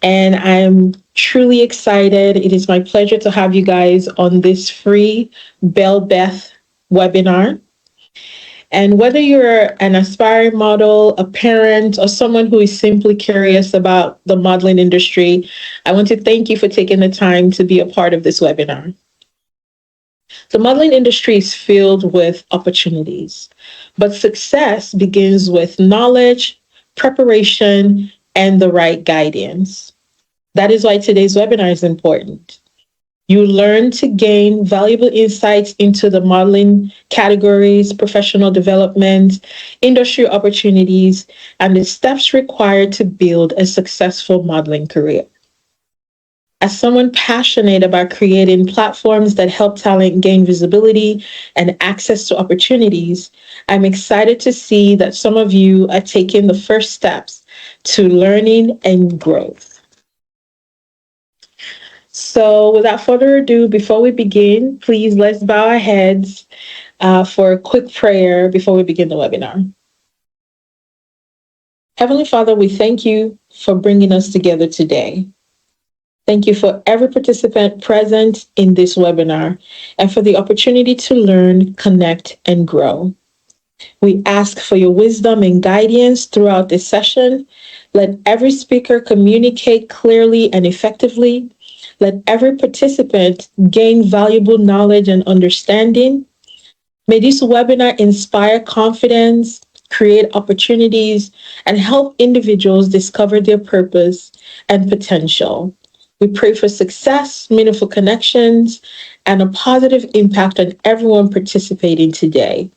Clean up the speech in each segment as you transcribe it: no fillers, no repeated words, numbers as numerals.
and I'm truly excited. It is my pleasure to have you guys on this free Bellbeth webinar. And whether you're an aspiring model, a parent, or someone who is simply curious about the modeling industry, I want to thank you for taking the time to be a part of this webinar. The modeling industry is filled with opportunities, but success begins with knowledge, preparation, and the right guidance. That is why today's webinar is important. You learn to gain valuable insights into the modeling categories, professional development, industry opportunities, and the steps required to build a successful modeling career. As someone passionate about creating platforms that help talent gain visibility and access to opportunities, I'm excited to see that some of you are taking the first steps to learning and growth. So without further ado, before we begin, please let's bow our heads for a quick prayer before we begin the webinar. Heavenly Father, we thank you for bringing us together today. Thank you for every participant present in this webinar and for the opportunity to learn, connect, and grow. We ask for your wisdom and guidance throughout this session. Let every speaker communicate clearly and effectively. Let every participant gain valuable knowledge and understanding. May this webinar inspire confidence, create opportunities, and help individuals discover their purpose and potential. We pray for success, meaningful connections, and a positive impact on everyone participating today.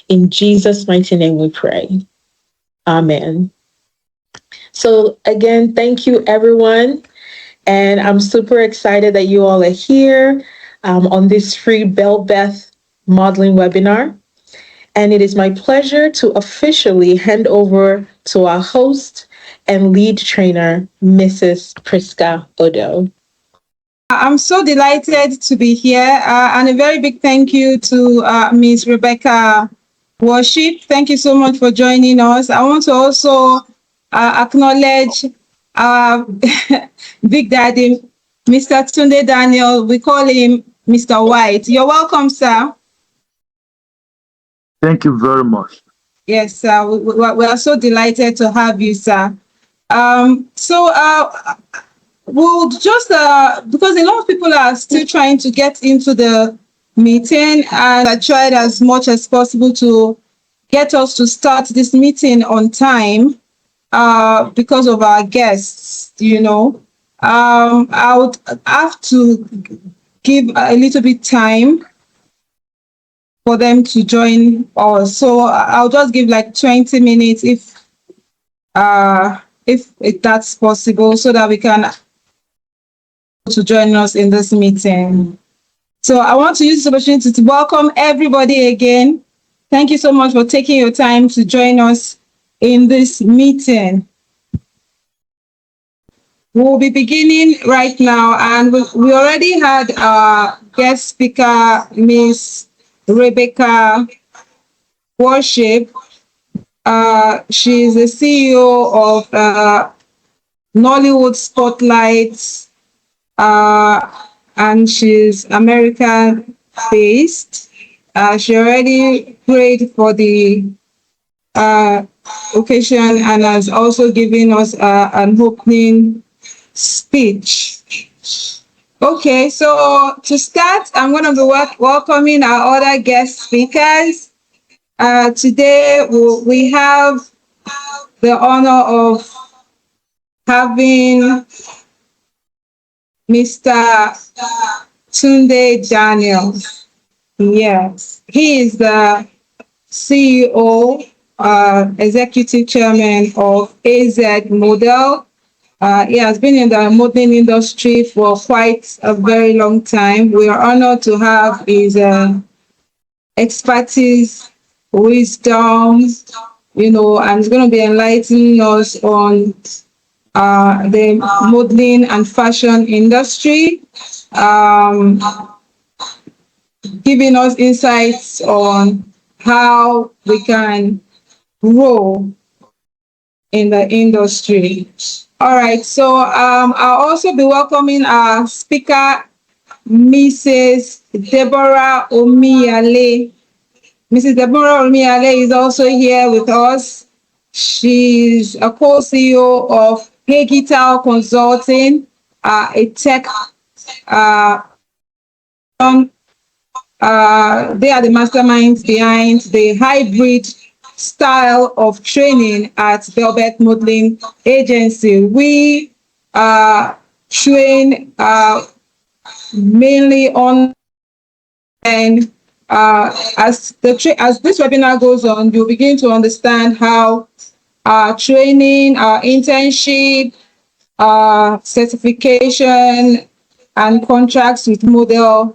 In Jesus' mighty name we pray. Amen. So again, thank you everyone. And I'm super excited that you all are here on this free Bellbeth modeling webinar. And it is my pleasure to officially hand over to our host and lead trainer, Mrs. Priska Odo. I'm so delighted to be here, and a very big thank you to Ms. Rebecca Worship. Thank you so much for joining us. I want to also acknowledge our Big Daddy, Mr. Tunde Daniel. We call him Mr. White. You're welcome, sir. Thank you very much. Yes, sir. We are so delighted to have you, sir. We'll just, because a lot of people are still trying to get into the meeting, and I tried as much as possible to get us to start this meeting on time because of our guests, I would have to give a little bit time for them to join us. So I'll just give like 20 minutes if that's possible, so that we can to join us in this meeting. So I want to use this opportunity to welcome everybody again. Thank you so much for taking your time to join us in this meeting. We'll be beginning right now, and we already had our guest speaker, Miss Rebecca Worship. She's the CEO of Nollywood Spotlight, and she's American-based. She already prayed for the occasion and has also given us an opening speech. Okay, so to start, I'm going to be welcoming our other guest speakers. Today, we have the honor of having Mr. Tunde Daniel. Yes, he is the CEO, Executive Chairman of AZ Model. He has been in the modeling industry for quite a very long time. We are honored to have his expertise, wisdom, and he's going to be enlightening us on the modeling and fashion industry, giving us insights on how we can grow in the industry. All right. So I'll also be welcoming our speaker, Mrs. Deborah Omiyale. Mrs. Deborah Omiyale is also here with us. She's a co-CEO of Hegital Consulting, a tech. Uh, they are the masterminds behind the hybrid style of training at Bellbeth Modelling Agency. We train mainly on, and as this webinar goes on, you'll begin to understand how training, internship, certification, and contracts with model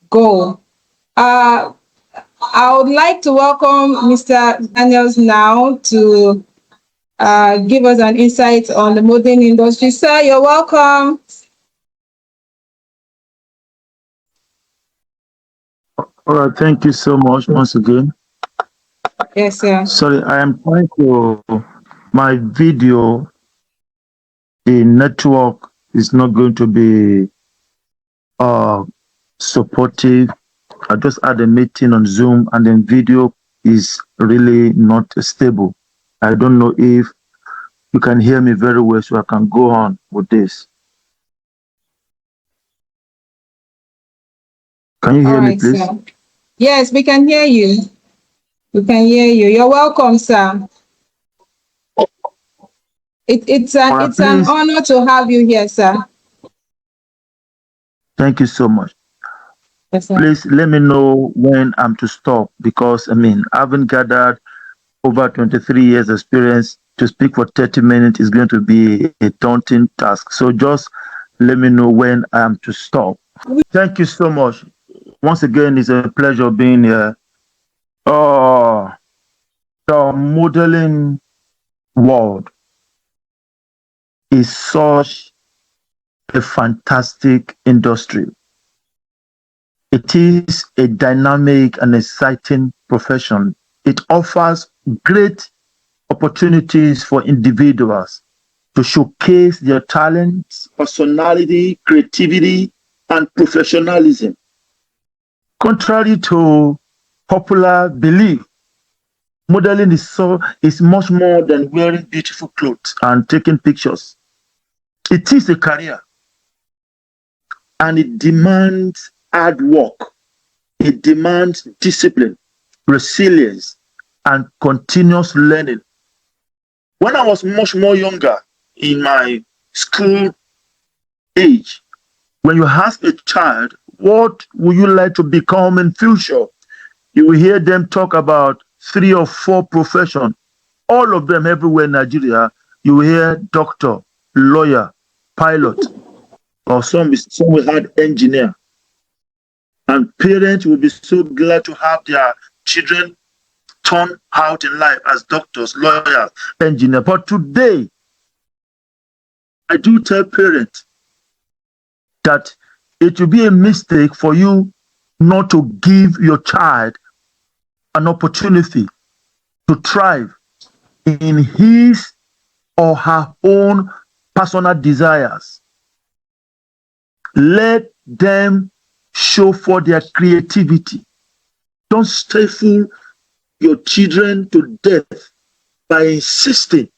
go. Uh, I would like to welcome Mr. Daniels now to give us an insight on the modeling industry. Sir, you're welcome. All right, thank you so much once again. Yes, sir. Sorry, I am trying to my video. The network is not going to be supportive. I just had a meeting on Zoom, and then video is really not stable. I don't know if you can hear me very well, so I can go on with this. Can you All hear me, right, please? sir. Yes, we can hear you. We can hear you. You're welcome, sir. It's an Please, honor to have you here, sir. thank you so much. Yes, sir. Please let me know when I'm to stop, because I haven't gathered over 23 years experience. To speak for 30 minutes is going to be a daunting task. So just let me know when I'm to stop. Thank you so much. Once again, it's a pleasure being here. Oh, the modeling world is such a fantastic industry. It is a dynamic and exciting profession. It offers great opportunities for individuals to showcase their talents, personality, creativity, and professionalism. Contrary to popular belief, modeling is much more than wearing beautiful clothes and taking pictures. It is a career, and it demands hard work. It demands discipline, resilience, and continuous learning. When I was much more younger, in my school age, when you ask a child, what would you like to become in future? You will hear them talk about 3 or 4 professions. All of them everywhere in Nigeria, you will hear doctor, lawyer, pilot, or some will add engineer. And parents will be so glad to have their children turn out in life as doctors, lawyers, engineers. But today, I do tell parents that it will be a mistake for you not to give your child an opportunity to thrive in his or her own personal desires. Let them show for their creativity. Don't stifle your children to death by insisting.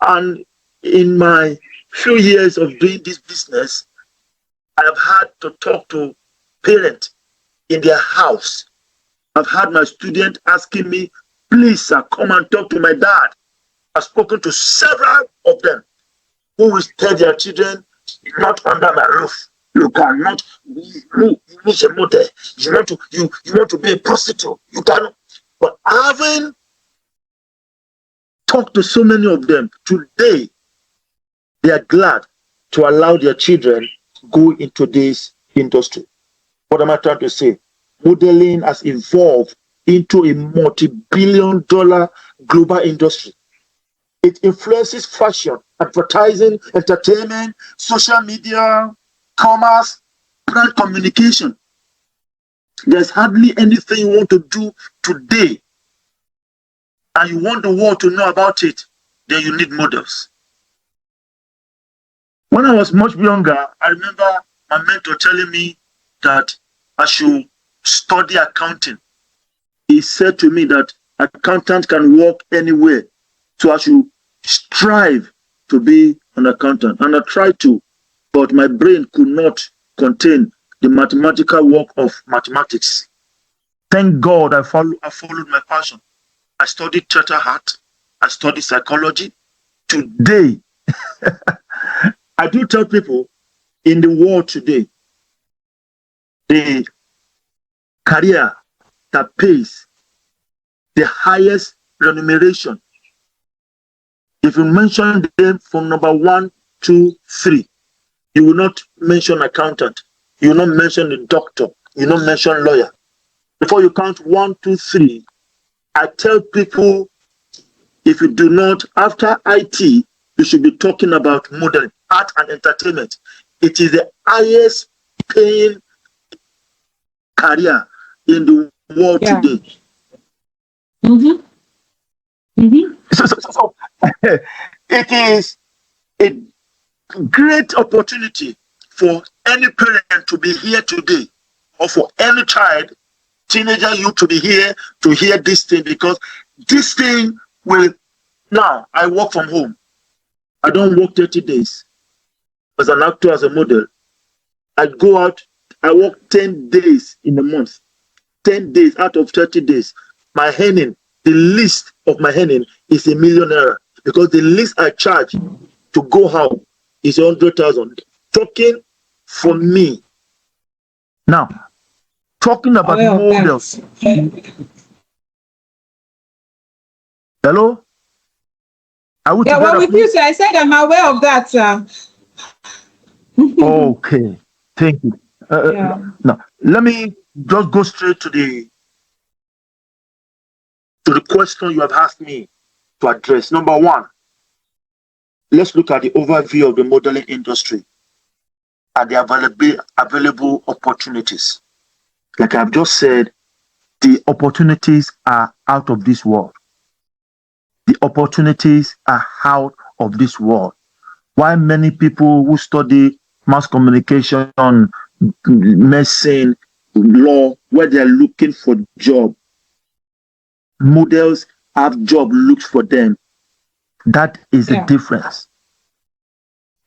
And in my few years of doing this business, I have had to talk to parents in their house. I've had my student asking me, please, sir, come and talk to my dad. I've spoken to several of them who will tell their children, not under my roof. You cannot be a model. You want to be a prostitute. You cannot. But having talked to so many of them today, they are glad to allow their children go into this industry. What am I trying to say? Modeling has evolved into a multi-billion-dollar global industry. It influences fashion, advertising, entertainment, social media, commerce, brand communication. There's hardly anything you want to do today and you want the world to know about it, then you need models. When I was much younger, I remember my mentor telling me that I should study accounting. He said to me that accountant can work anywhere. So I should strive to be an accountant. And I tried to, but my brain could not contain the mathematical work of mathematics. Thank God I followed my passion. I studied theater art. I studied psychology. Today, I do tell people in the world today, the career that pays the highest remuneration, if you mention them from number 1, 2, 3, you will not mention accountant, you will not mention the doctor, you will not mention lawyer. Before you count 1, 2, 3, I tell people, if you do not, after IT, you should be talking about modeling, art and entertainment. It is the highest paying career in the world today. So it is a great opportunity for any parent to be here today, or for any child, teenager, you to be here to hear this thing, because this thing will. Now, I work from home. I don't work 30 days as an actor, as a model. I go out, I work 10 days in a month. 10 days out of 30 days. My earning, the least of my earning is $1 million, because the least I charge to go out is 100,000. Talking for me. Now, talking about models. Hello? Are we together, well, with you, sir. I said I'm aware of that, sir. Okay, thank you. Now, let me just go straight to the question you have asked me to address. Number 1, let's look at the overview of the modeling industry and the available opportunities. Like I've just said, the opportunities are out of this world. The opportunities are out of this world. Why many people who study mass communication, medicine, law, where they are looking for job, models have job looked for them. That is the difference.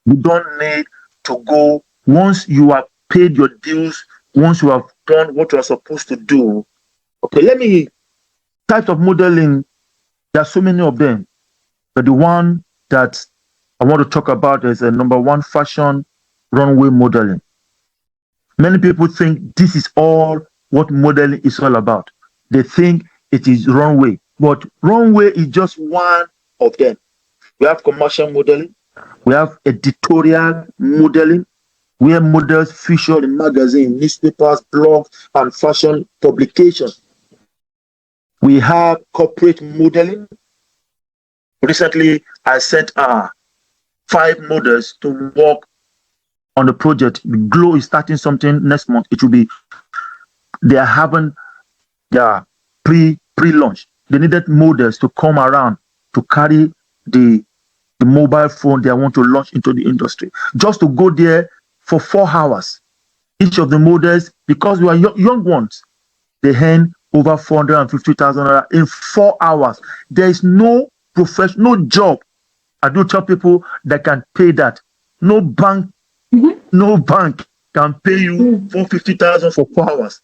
You don't need to go, once you have paid your dues, once you have done what you are supposed to do. Okay, types of modeling, there are so many of them, but the one that I want to talk about is number 1, fashion runway modeling. Many people think this is all what modeling is all about. They think it is runway, but runway is just one of them. We have commercial modeling, we have editorial modeling, where models feature in magazines, newspapers, blogs, and fashion publications. We have corporate modeling. Recently, I sent 5 models to work on the project. Glow is starting something next month. It will be, they are having their pre-launch. They needed models to come around to carry the mobile phone they want to launch into the industry. Just to go there for 4 hours. Each of the models, because we are young ones, they earn over 450,000 in 4 hours. There is no professional job, I do tell people, that can pay that. No bank can pay you 450,000 for 4 hours.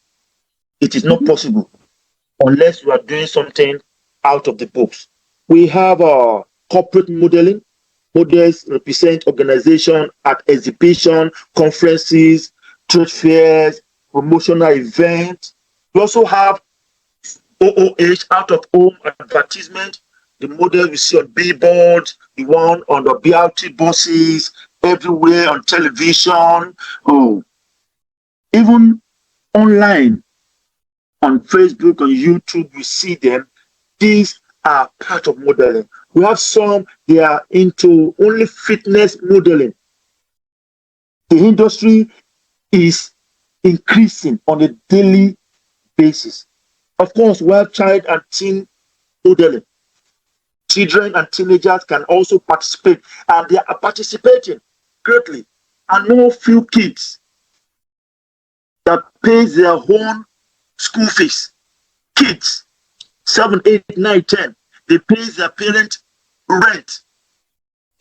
It is not possible unless you are doing something out of the box. We have corporate modeling. Models represent organization at exhibition, conferences, trade fairs, promotional events. We also have OOH, out of home advertisement. The model we see on billboards, the one on the BRT buses, everywhere on television. Even online, on Facebook, on YouTube, we see them. These are part of modeling. We have some, they are into only fitness modeling. The industry is increasing on a daily basis. Of course, we have child and teen modeling. Children and teenagers can also participate, and they are participating. greatly. I know few kids that pays their own school fees. Kids, 7, 8, 9, 10, they pay their parent rent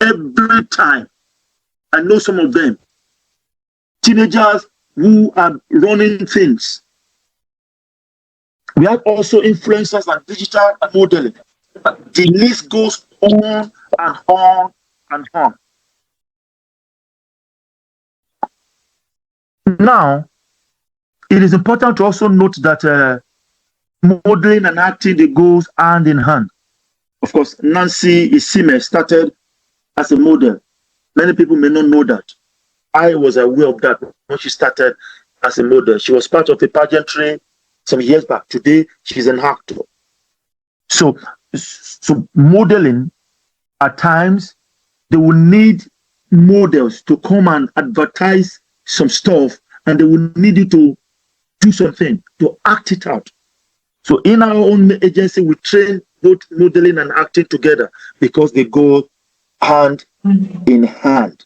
every time. I know some of them. Teenagers who are running things. We have also influencers and digital modeling. The list goes on and on and on. Now, it is important to also note that modeling and acting, they goes hand in hand. Of course, Nancy Isime started as a model. Many people may not know that. I was aware of that when she started as a model. She was part of a pageantry some years back. Today, she's an actor. So modeling, at times, they will need models to come and advertise some stuff, and they will need you to do something, to act it out. So in our own agency, we train both modeling and acting together because they go hand in hand.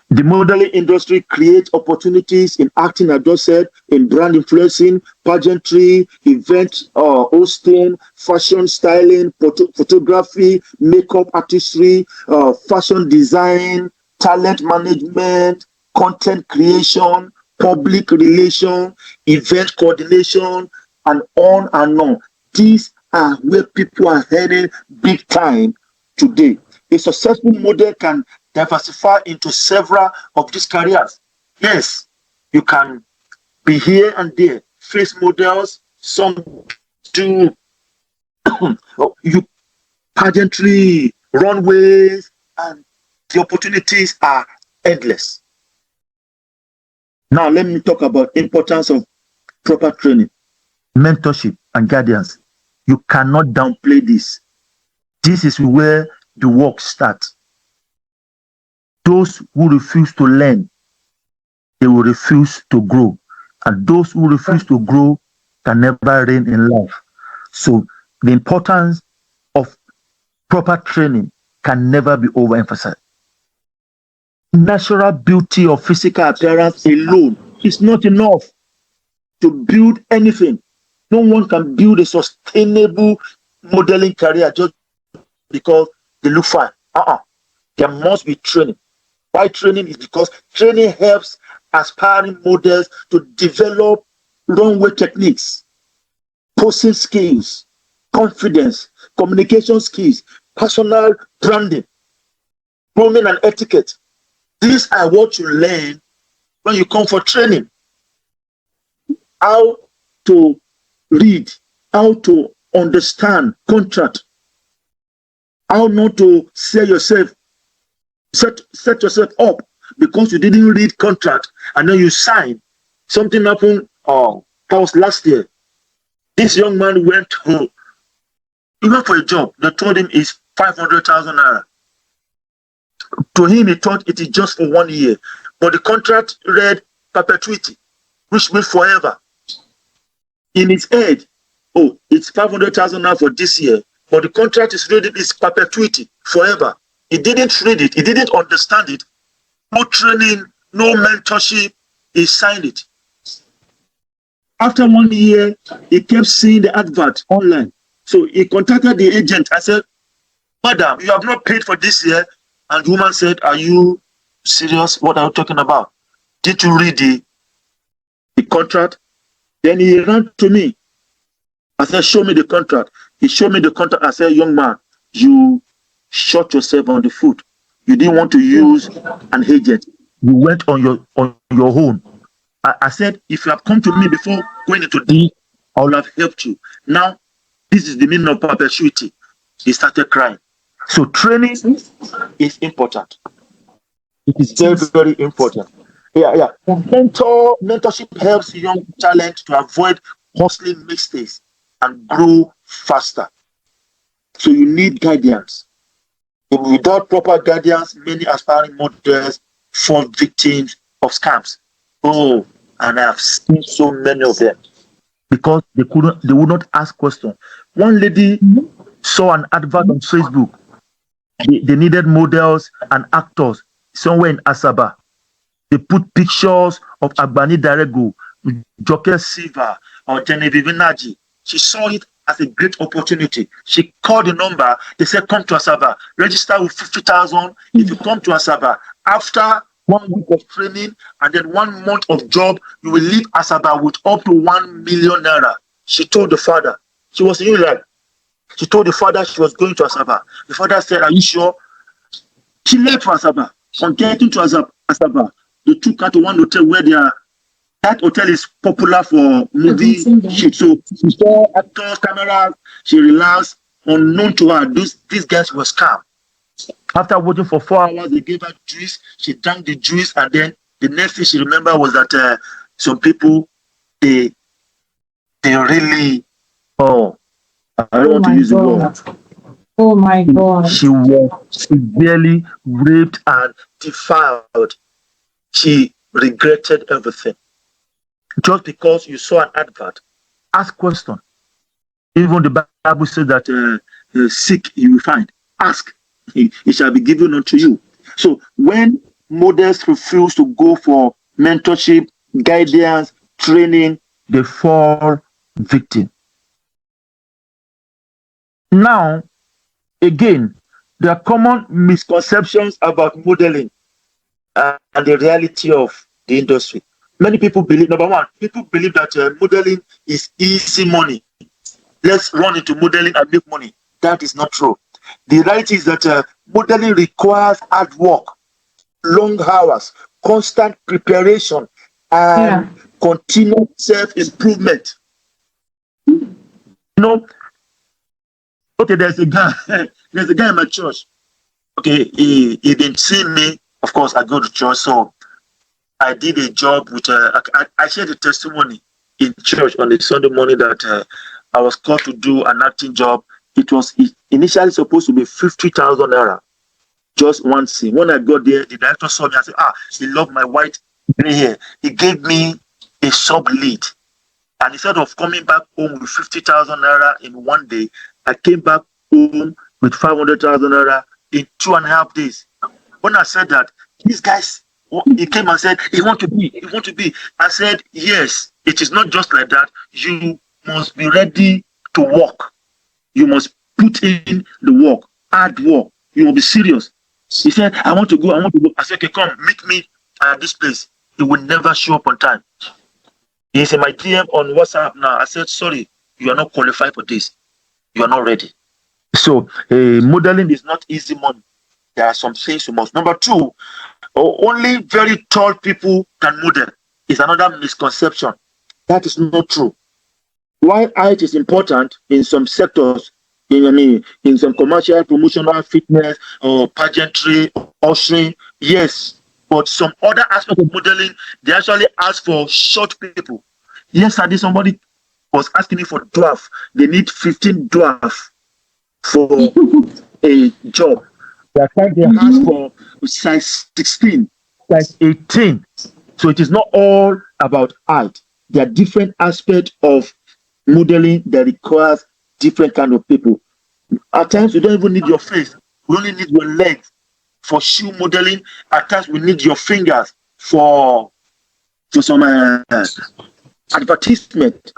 The modeling industry creates opportunities in acting, I just said, in brand influencing, pageantry, event hosting, fashion styling, photography, makeup artistry, fashion design, talent management, content creation, public relation, event coordination, and on and on. These are where people are heading big time today. A successful model can diversify into several of these careers. Yes, you can be here and there. Face models, some do you pageantry, runways, and the opportunities are endless. Now let me talk about importance of proper training, mentorship, and guidance. You cannot downplay this. This is where the work starts. Those who refuse to learn, they will refuse to grow. And those who refuse to grow can never reign in life. So the importance of proper training can never be overemphasized. Natural beauty of physical appearance alone is not enough to build anything. No one can build a sustainable modeling career just because they look fine. There must be training. Why training? Is because training helps aspiring models to develop runway techniques, posing skills, confidence, communication skills, personal branding, grooming and etiquette. These are what you learn when you come for training. How to read, how to understand contract, how not to set yourself up because you didn't read contract and then you sign. Something happened that was last year. This young man went for a job. They told him it's 500,000 naira. To him, he thought it is just for 1 year. But the contract read perpetuity, which means forever. In his head, it's 500,000 naira for this year, but the contract is reading is perpetuity, forever. He didn't read it. He didn't understand it. No training, no mentorship. He signed it. After 1 year, he kept seeing the advert online. So he contacted the agent and said, "Madam, you have not paid for this year." And the woman said, "Are you serious? What are you talking about? Did you read the contract?" Then he ran to me. I said, "Show me the contract." He showed me the contract. I said, "Young man, you shot yourself on the foot. You didn't want to use an agent. You went on your own." I said, "If you have come to me before going into this, I would have helped you. Now, this is the meaning of perpetuity." He started crying. So training is important. It is very, very important. Yeah. Mentorship helps young talent to avoid costly mistakes and grow faster. So you need guidance. And without proper guidance, many aspiring models fall victims of scams. And I've seen so many of them because they would not ask questions. One lady saw an advert on Facebook. They needed models and actors somewhere in Asaba. They put pictures of Agbani Darego, Joke Silva, or Genevieve Naji. She saw it as a great opportunity. She called the number. They said, come to Asaba. Register with 50,000. If you come to Asaba, after 1 week of training and then 1 month of job, you will leave Asaba with up to 1 million naira. She told the father. She was in like, she told the father she was going to Asaba. The father said, are you sure? She left for Asaba. On getting to Asaba, they took her to one hotel where that hotel is popular for movie shoots. So she saw actors, cameras, she relaxed. Unknown to her, these guys were scam. After waiting for 4 hours, they gave her juice. She drank the juice, and then the next thing she remembered was that some people they really I don't want to use the word. Oh my God. She was severely raped and defiled. She regretted everything. Just because you saw an advert, ask question. Even the Bible says that seek you will find. Ask, it shall be given unto you. So when models refuse to go for mentorship, guidance, training, they fall victim. Now, again, there are common misconceptions about modeling and the reality of the industry. Many people believe, number one, people believe that modeling is easy money. Let's run into modeling and make money. That is not true. The reality is that modeling requires hard work, long hours, constant preparation, and continued self-improvement. You know, okay, there's a guy in my church. Okay, he didn't see me. Of course, I go to church, so I did a job with. I shared a testimony in church on a Sunday morning that I was called to do an acting job. It was initially supposed to be 50,000 naira, just one scene. When I got there, the director saw me and said, he loved my white gray hair. He gave me a sub lead. And instead of coming back home with 50,000 naira in one day, I came back home with 500,000 naira in 2.5 days. When I said that, these guys, he came and said, he want to be. I said, yes, it is not just like that. You must be ready to work. You must put in the work, hard work. You must be serious. He said, I want to go. I said, okay, come, meet me at this place. He will never show up on time. He's in my DM on WhatsApp now. I said, sorry, you are not qualified for this. You are not ready. So modeling is not easy money. There are some things you must. Number two, only very tall people can model. Is another misconception. That is not true. While height is important in some sectors, in some commercial, promotional, fitness, or pageantry, ushering, yes. But some other aspects of modeling, they actually ask for short people. Yesterday, somebody was asking me for dwarf. They need 15 dwarf for a job. They ask for size 16, size 18. So it is not all about height. There are different aspects of modeling that requires different kind of people. At times, we don't even need your face. We only need your legs. For shoe modeling, at times we need your fingers for some advertisement.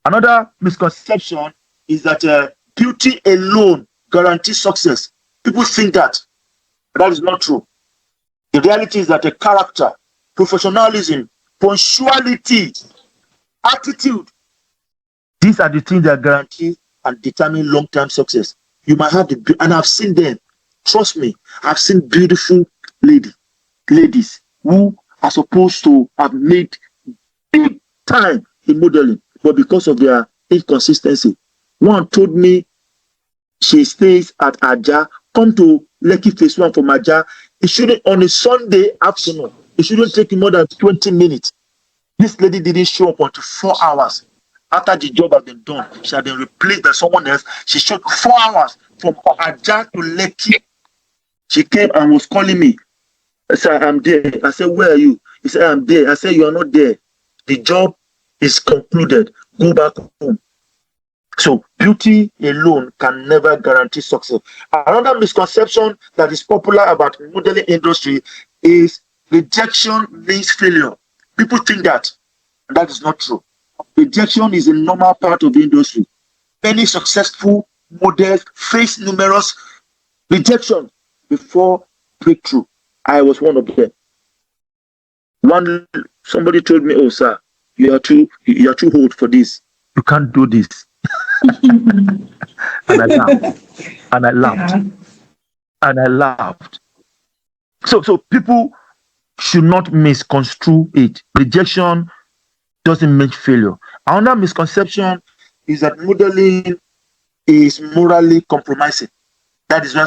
Another misconception is that beauty alone guarantees success. People think that, but that is not true. The reality is that a character, professionalism, punctuality, attitude, these are the things that guarantee and determine long-term success. You might have and I've seen them. Trust me, I've seen beautiful ladies who are supposed to have made big time in modeling, but because of their inconsistency. One told me she stays at Aja, come to Lekki Phase 1 from Aja. It shouldn't, on a Sunday afternoon, it shouldn't take more than 20 minutes. This lady didn't show up until 4 hours. After the job had been done, she had been replaced by someone else. She showed 4 hours from Aja to Lekki. She came and was calling me. I said, I'm there. I said, where are you? He said, I'm there. I said, you are not there. The job is concluded. Go back home. So beauty alone can never guarantee success. Another misconception that is popular about modeling industry is rejection means failure. People think that, and that is not true. Rejection is a normal part of the industry. Many successful models face numerous rejections before breakthrough. I was one of them. Somebody told me, "Oh, sir, you are too old for this. You can't do this." And I laughed. And I laughed. Yeah. And I laughed. So people should not misconstrue it. Rejection doesn't mean failure. Another misconception is that modeling is morally compromising. That is why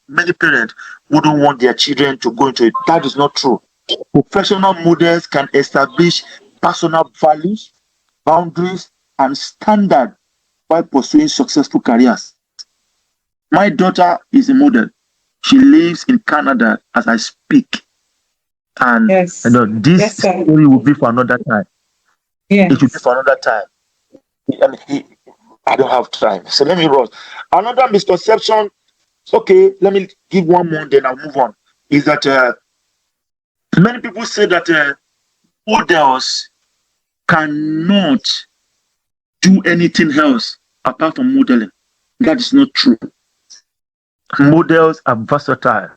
many parents wouldn't want their children to go into it. That is not true. Professional models can establish personal values, boundaries, and standards while pursuing successful careers. My daughter is a model. She lives in Canada as I speak. And Yes. this Yes, sir. story will be for another time. Yes. It will be for another time. I don't have time. So let me rush. Another misconception, okay, let me give one more, then I'll move on, is that many people say that models cannot do anything else apart from modeling. That is not true. Models are versatile.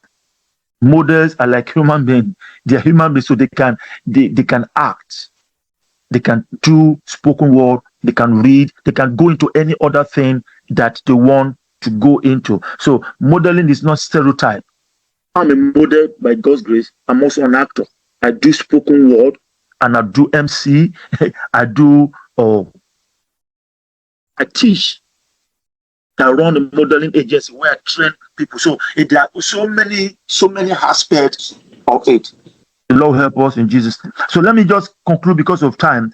Models are like human beings. They are human beings, so they can act. They can do spoken word. They can read. They can go into any other thing that they want to go into. So modeling is not stereotype. I'm a model by God's grace. I'm also an actor. I do spoken word and I do MC. I teach. I run a modeling agency where I train people. So there are so many aspects of it. The Lord help us in Jesus' name. So let me just conclude because of time.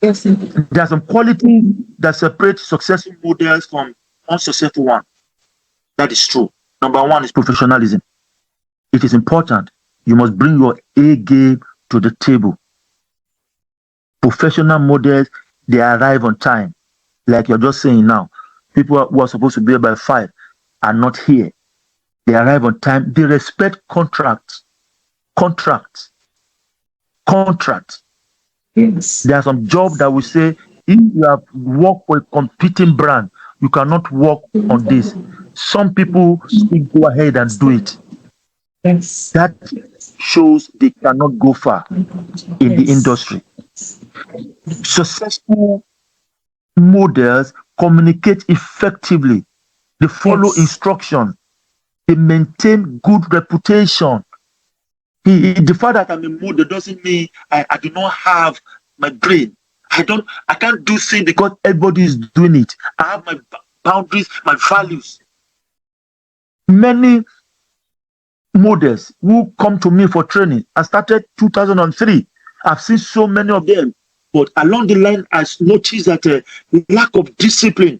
Yes. There are some qualities that separate successful models from unsuccessful ones. That is true. Number one is professionalism. It is important. You must bring your A game to the table. Professional models, they arrive on time. Like you're just saying now. People who are supposed to be here by 5 are not here. They arrive on time. They respect contracts. Yes. There are some jobs that will say, if you have worked for a competing brand, you cannot work on this. Some people still go ahead and do it. Yes. That shows they cannot go far in the industry. Successful models communicate effectively. They follow instruction. They maintain good reputation. The fact that I'm a model doesn't mean I do not have my brain. I can't do things because everybody is doing it. I have my boundaries, my values. Many models who come to me for training, I started 2003. I've seen so many of them. But along the line, I noticed that lack of discipline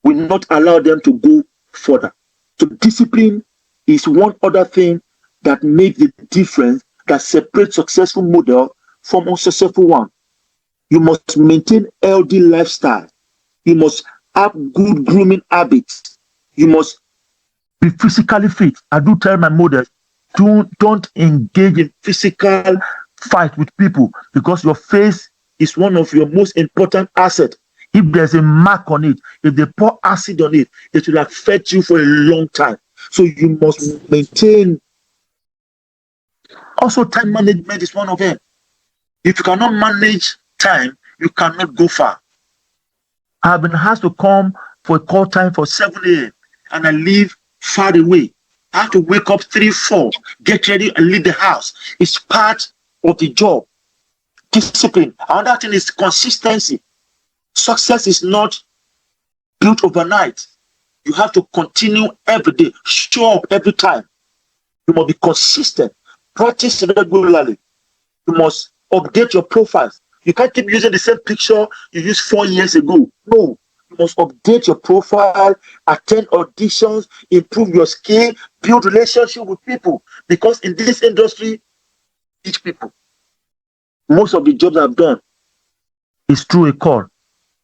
will not allow them to go further. So discipline is one other thing that makes the difference, that separates successful model from unsuccessful one. You must maintain healthy lifestyle. You must have good grooming habits. You must be physically fit. I do tell my models, don't engage in physical fight with people, because your face is one of your most important assets. If there's a mark on it, if they pour acid on it, it will affect you for a long time. So you must maintain. Also, time management is one of them. If you cannot manage time, you cannot go far. I've been asked to come for a call time for 7 a.m. and I live far away. I have to wake up 3, 4, get ready and leave the house. It's part of the job. Discipline. Another thing is consistency. Success is not built overnight. You have to continue every day. Show up every time. You must be consistent. Practice regularly. You must update your profiles. You can't keep using the same picture you used 4 years ago. No. You must update your profile, attend auditions, improve your skill, build relationship with people. Because in this industry, each people. Most of the jobs I've done is through a call.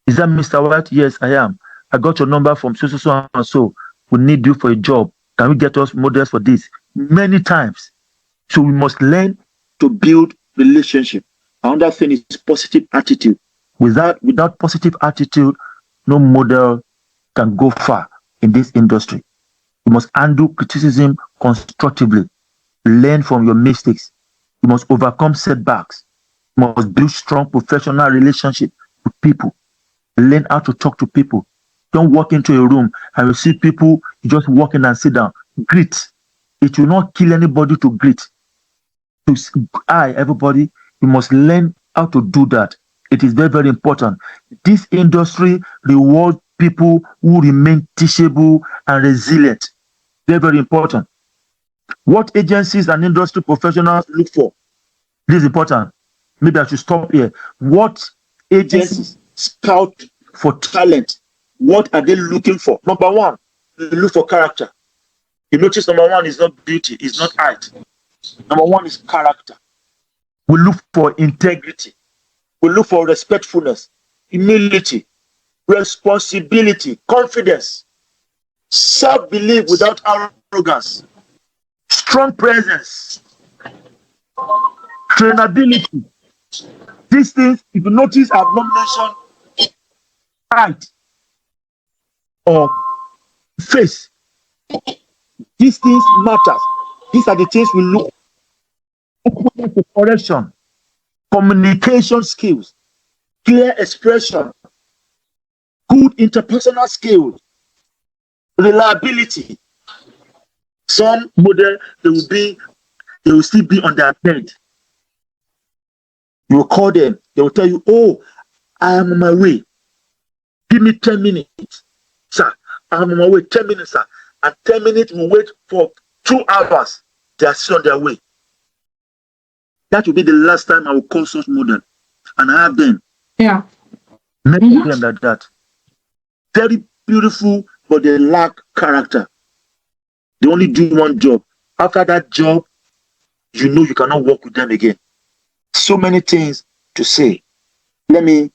Is that Mr. White? Yes, I am. I got your number from so, so, so, and so. We need you for a job. Can we get us models for this? Many times. So we must learn to build relationship. Another thing is positive attitude. Without positive attitude, no model can go far in this industry. You must handle criticism constructively. Learn from your mistakes. You must overcome setbacks. You must build strong professional relationship with people. Learn how to talk to people. Don't walk into a room and you see people, you just walk in and sit down. Greet. It will not kill anybody to greet. To hi, everybody. You must learn how to do that. It is very, very important. This industry rewards people who remain teachable and resilient. Very, very important. What agencies and industry professionals look for? This is important. Maybe I should stop here. What agencies scout for talent? What are they looking for? Number one, they look for character. You notice number one is not beauty, it's not height. Number one is character. We look for integrity. We look for respectfulness, humility, responsibility, confidence, self-belief without arrogance, strong presence, trainability. These things, if you notice, I've not mentioned height or face. These things matter. These are the things we look for. Correction, communication skills, clear expression, good interpersonal skills, reliability. Some model they will still be on their bed. You will call them, they will tell you, oh, I am on my way. Give me 10 minutes, sir. I am on my way, 10 minutes, sir. And 10 minutes will wait for 2 hours. They are still on their way. That will be the last time I will call such model. And I have them. Yeah. Many of them like that. Very beautiful, but they lack character. They only do one job. After that job, you know you cannot work with them again. So many things to say. Let me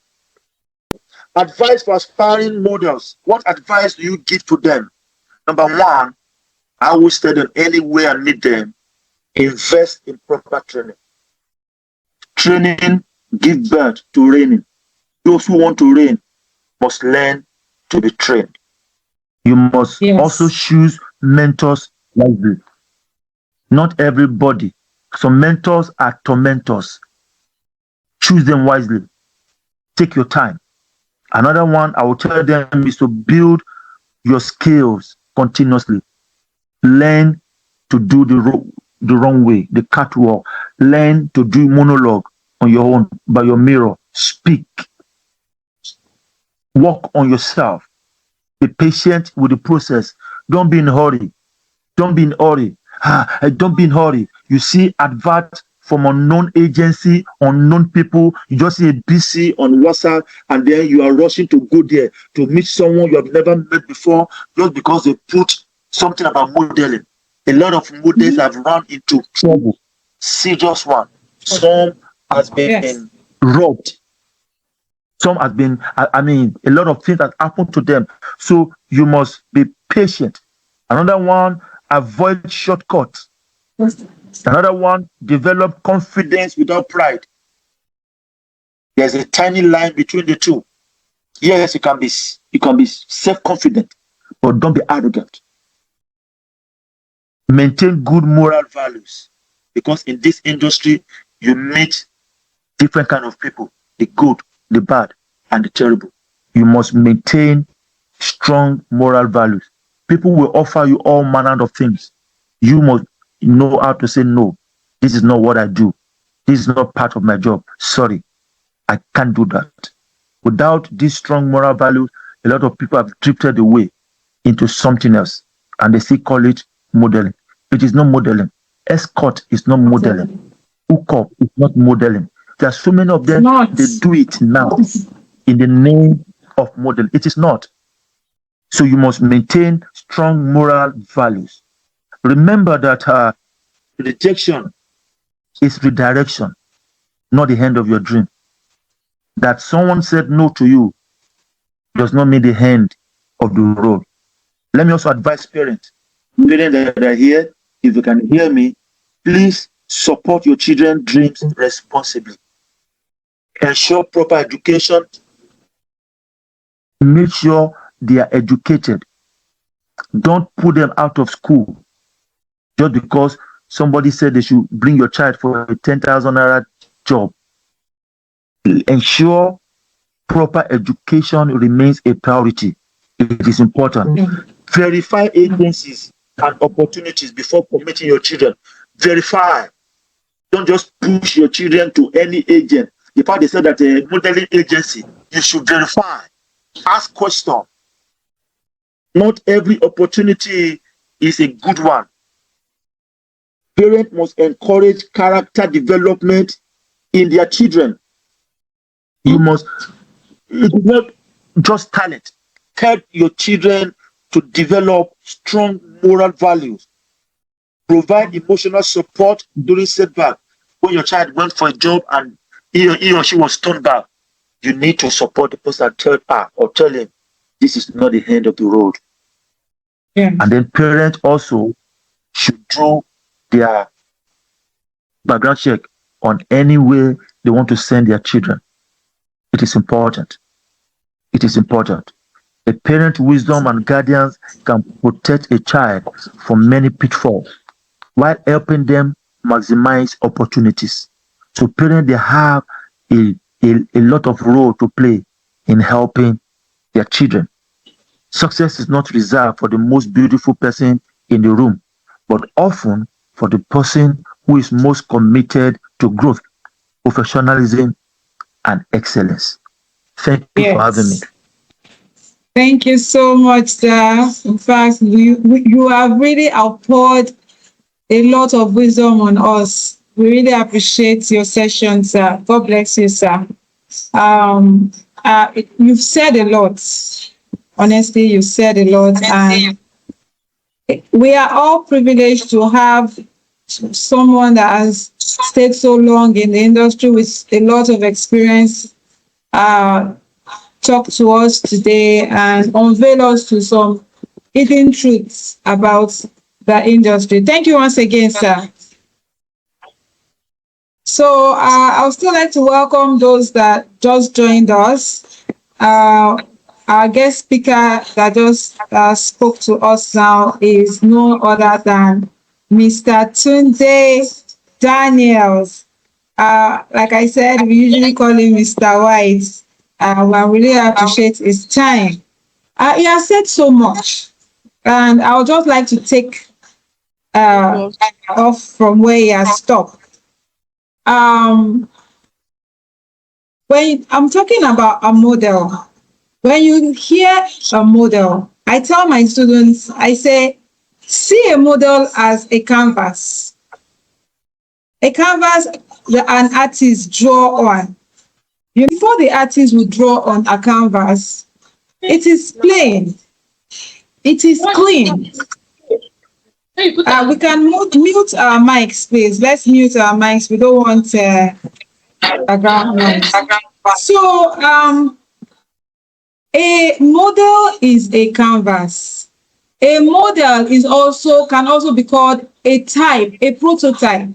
advise for aspiring models. What advice do you give to them? Number one, I will tell them anywhere I need them, invest in proper training. Training give birth to reigning. Those who want to reign must learn to be trained. You must also choose mentors wisely. Not everybody. Some mentors are tormentors. Choose them wisely. Take your time. Another one I will tell them is to build your skills continuously. Learn to do the wrong way, the catwalk. Learn to do monologue on your own, by your mirror. Speak. Work on yourself. Be patient with the process. Don't be in a hurry. Don't be in a hurry. Don't be in a hurry. You see advert from unknown agency, unknown people. You just see a BC on WhatsApp, and then you are rushing to go there to meet someone you have never met before, just because they put something about modeling. A lot of models have run into trouble. Serious one. Some has been robbed. Some has been, a lot of things that happened to them. So you must be patient. Another one, avoid shortcuts. Another one, develop confidence without pride. There's a tiny line between the two. Yes, you can be self-confident, but don't be arrogant. Maintain good moral values, because in this industry, you meet different kind of people, the good, the bad, and the terrible. You must maintain strong moral values. People will offer you all manner of things. You must know how to say no. This is not what I do. This is not part of my job. Sorry, I can't do that. Without these strong moral values, a lot of people have drifted away into something else, and they still call it modeling. It is not modeling. Escort is not modeling. Hookup is not modeling. There are so many of them, they do it now in the name of modeling. It is not. So you must maintain strong moral values. Remember that rejection is redirection, not the end of your dream. That someone said no to you does not mean the end of the road. Let me also advise parents that are here, if you can hear me, please support your children's dreams responsibly. Ensure proper education. Make sure they are educated. Don't put them out of school just because somebody said they should bring your child for a 10,000 naira job. Ensure proper education remains a priority. It is important. Verify agencies and opportunities before committing your children. Verify. Don't just push your children to any agent. The part they said that a modeling agency, you should verify. Ask questions. Not every opportunity is a good one. Parents must encourage character development in their children. You must, it's not just talent. Help your children to develop strong moral values. Provide emotional support during setback. When your child went for a job and he or she was turned back, you need to support the person and tell her or tell him this is not the end of the road. Yeah. And then parents also should do their background check on any way they want to send their children. It is important. It is important. A parent's wisdom and guidance can protect a child from many pitfalls while helping them maximize opportunities. So parents, they have a lot of role to play in helping their children. Success is not reserved for the most beautiful person in the room, but often for the person who is most committed to growth, professionalism, and excellence. Thank you for having me. Thank you so much, sir. In fact, you have really outpoured a lot of wisdom on us. We really appreciate your session, sir. God bless you, sir. You've said a lot. Honestly, you've said a lot. And we are all privileged to have someone that has stayed so long in the industry with a lot of experience talk to us today and unveil us to some hidden truths about the industry. Thank you once again, sir. So I would still like to welcome those that just joined us. Our guest speaker that just spoke to us now is no other than Mr. Tunde Daniels. Like I said, we usually call him Mr. White. We really appreciate his time. He has said so much, and I would just like to take off from where he has stopped. When I'm talking about a model, when you hear a model, I tell my students, I say, see a model as a canvas. A canvas that an artist draw on. Before the artist will draw on a canvas, it is plain. It is clean. We can mute our mics, please. Let's mute our mics. We don't want background noise. So, a model is a canvas. A model can also be called a type, a prototype.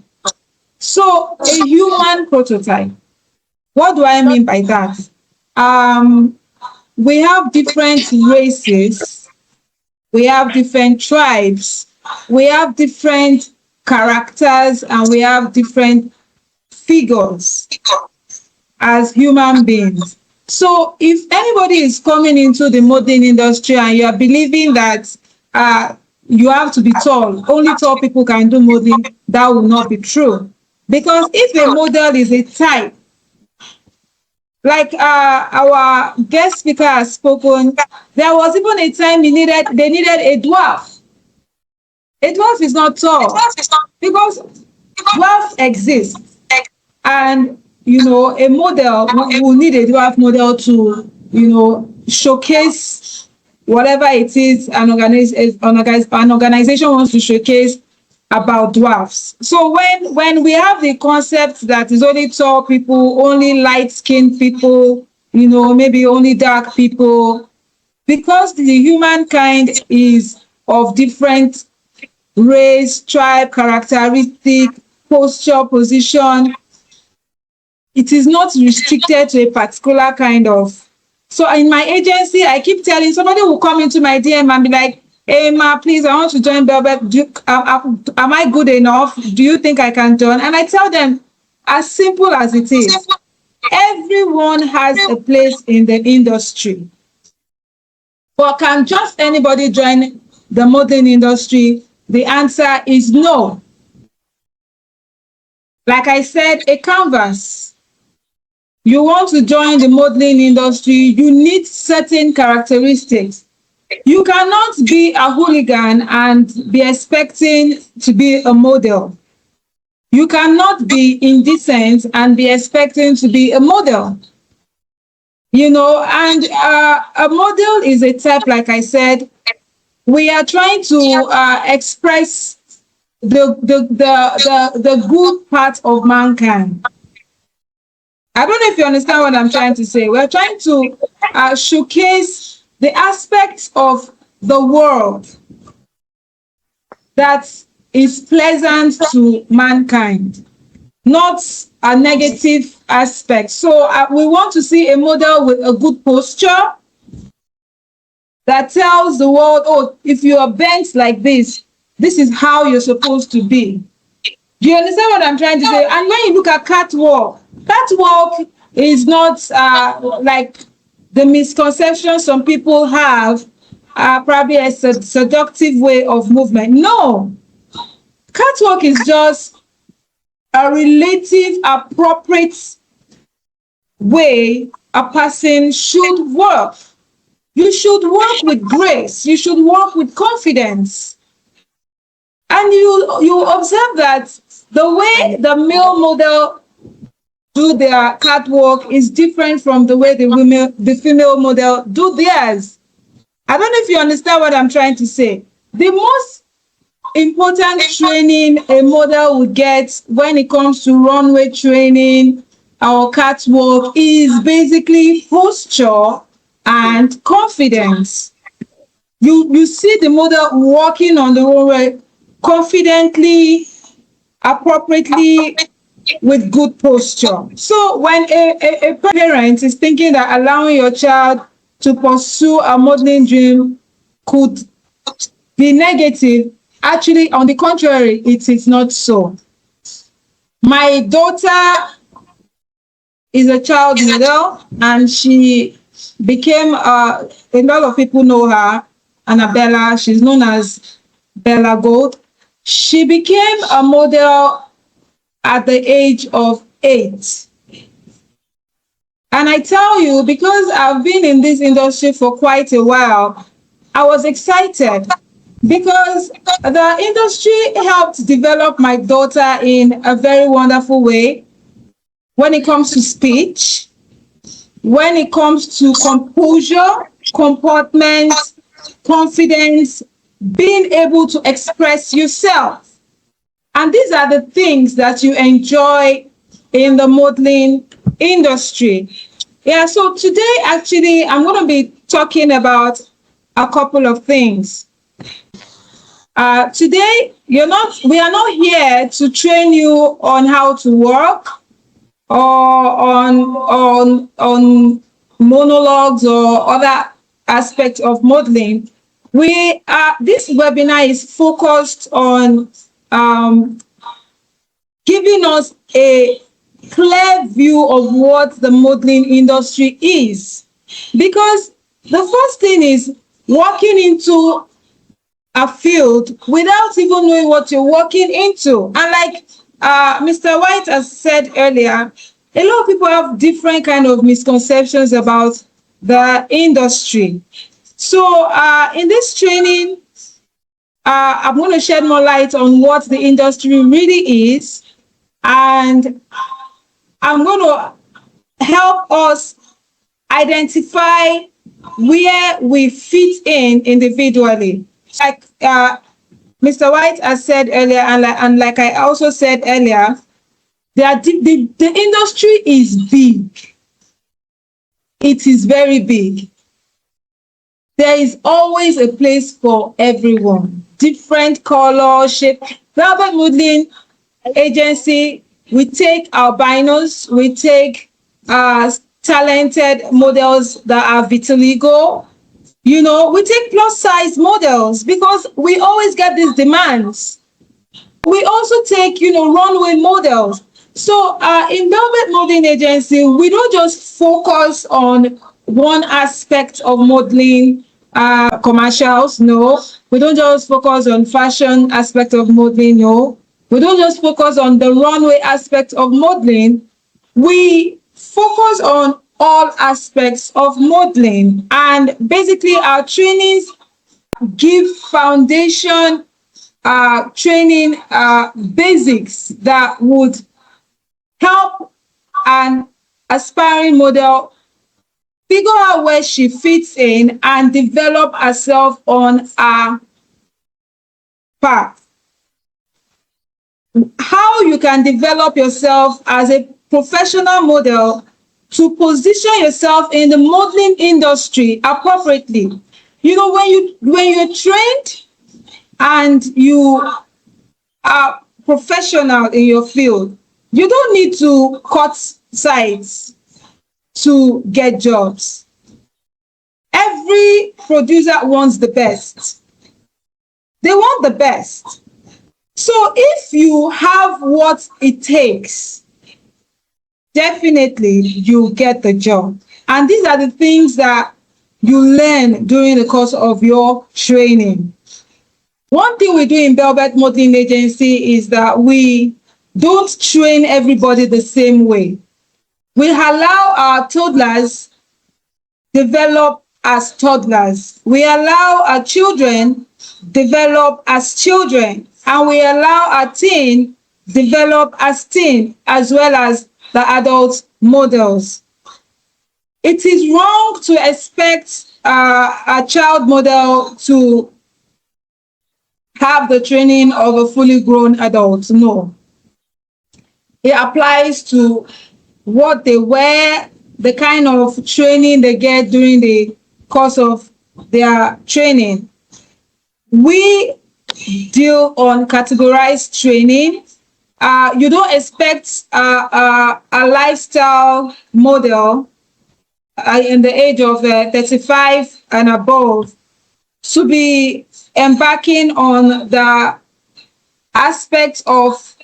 So, a human prototype. What do I mean by that? We have different races. We have different tribes. We have different characters, and we have different figures as human beings. So if anybody is coming into the modeling industry and you are believing that you have to be tall, only tall people can do modeling, that will not be true. Because if a model is a type, like our guest speaker has spoken, there was even a time they needed a dwarf. A dwarf is not tall because dwarf exists, and a model will need a dwarf model to showcase whatever it is an organization wants to showcase about dwarfs. So when we have the concept that is only tall people, only light-skinned people, maybe only dark people, because the humankind is of different race, tribe, characteristic, posture, position, it is not restricted to a particular kind of. So in my agency, I keep telling somebody will come into my DM and be like, "Hey, Ma, please, I want to join Bellbeth. Am I good enough? Do you think I can join?" And I tell them, as simple as it is, everyone has a place in the industry. But can just anybody join the modeling industry? The answer is no. Like I said, a canvas. You want to join the modeling industry, you need certain characteristics. You cannot be a hooligan and be expecting to be a model. You cannot be indecent and be expecting to be a model. And a model is a type, like I said, we are trying to express the good part of mankind. I don't know if you understand what I'm trying to say. We're trying to showcase the aspects of the world that is pleasant to mankind, not a negative aspect. So we want to see a model with a good posture that tells the world, oh, if you are bent like this, this is how you're supposed to be. Do you understand what I'm trying to say? And when you look at catwalk is not like the misconception some people have, probably a seductive way of movement. No. Catwalk is just a relative appropriate way a person should work. You should work with grace. You should work with confidence. And you observe that the way the male model do their catwalk is different from the way the female model do theirs. I don't know if you understand what I'm trying to say. The most important training a model will get when it comes to runway training or catwalk is basically posture and confidence. You see the model walking on the runway confidently, appropriately, with good posture. So when a parent is thinking that allowing your child to pursue a modeling dream could be negative, actually, on the contrary, it is not so. My daughter is a child model, and she became, a lot of people know her, Annabella. She's known as Bella Gold. She became a model at the age of 8. And I tell you, because I've been in this industry for quite a while, I was excited because the industry helped develop my daughter in a very wonderful way when it comes to speech, when it comes to composure, comportment, confidence, being able to express yourself. And these are the things that you enjoy in the modeling industry. Yeah, so today, actually, I'm going to be talking about a couple of things. Today, we are not here to train you on how to work or on monologues or other aspects of modeling. This webinar is focused on giving us a clear view of what the modeling industry is. Because the first thing is walking into a field without even knowing what you're walking into. And like Mr. White has said earlier, a lot of people have different kind of misconceptions about the industry. So in this training, I'm going to shed more light on what the industry really is, and I'm going to help us identify where we fit in individually. Like Mr. White has said earlier, and like I also said earlier, the industry is big. It is very big. there is always a place for everyone. Different color, shape. Bellbeth Modeling Agency, we take albinos, we take talented models that are vitiligo. We take plus size models because we always get these demands. We also take, runway models. So in Bellbeth Modeling Agency, we don't just focus on one aspect of modeling commercials. No, we don't just focus on fashion aspect of modeling. No, we don't just focus on the runway aspect of modeling. We focus on all aspects of modeling, and basically our trainings give foundation training basics that would help an aspiring model figure out where she fits in and develop herself on a path. How you can develop yourself as a professional model to position yourself in the modeling industry appropriately. When you're trained and you are professional in your field, you don't need to cut sides to get jobs. Every producer wants the best. They want the best. So if you have what it takes, definitely you get the job. And these are the things that you learn during the course of your training. One thing we do in Bellbeth Modeling Agency is that we don't train everybody the same way. We allow our toddlers develop as toddlers. We allow our children develop as children. And we allow our teen develop as teen, as well as the adult models. It is wrong to expect a child model to have the training of a fully grown adult. No. It applies to what they wear, the kind of training they get during the course of their training. We deal on categorized training. You don't expect a lifestyle model in the age of 35 and above to be embarking on the aspects of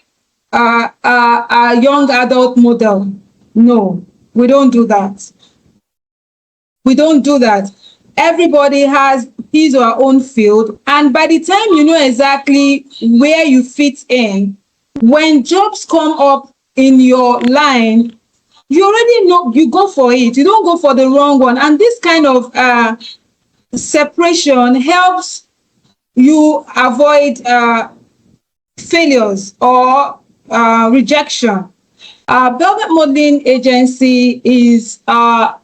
a young adult model. No, we don't do that. We don't do that. Everybody has his or her own field, and by the time you know exactly where you fit in, when jobs come up in your line, you already know, you go for it. You don't go for the wrong one. And this kind of separation helps you avoid failures or rejection. Bellbeth Modeling Agency is a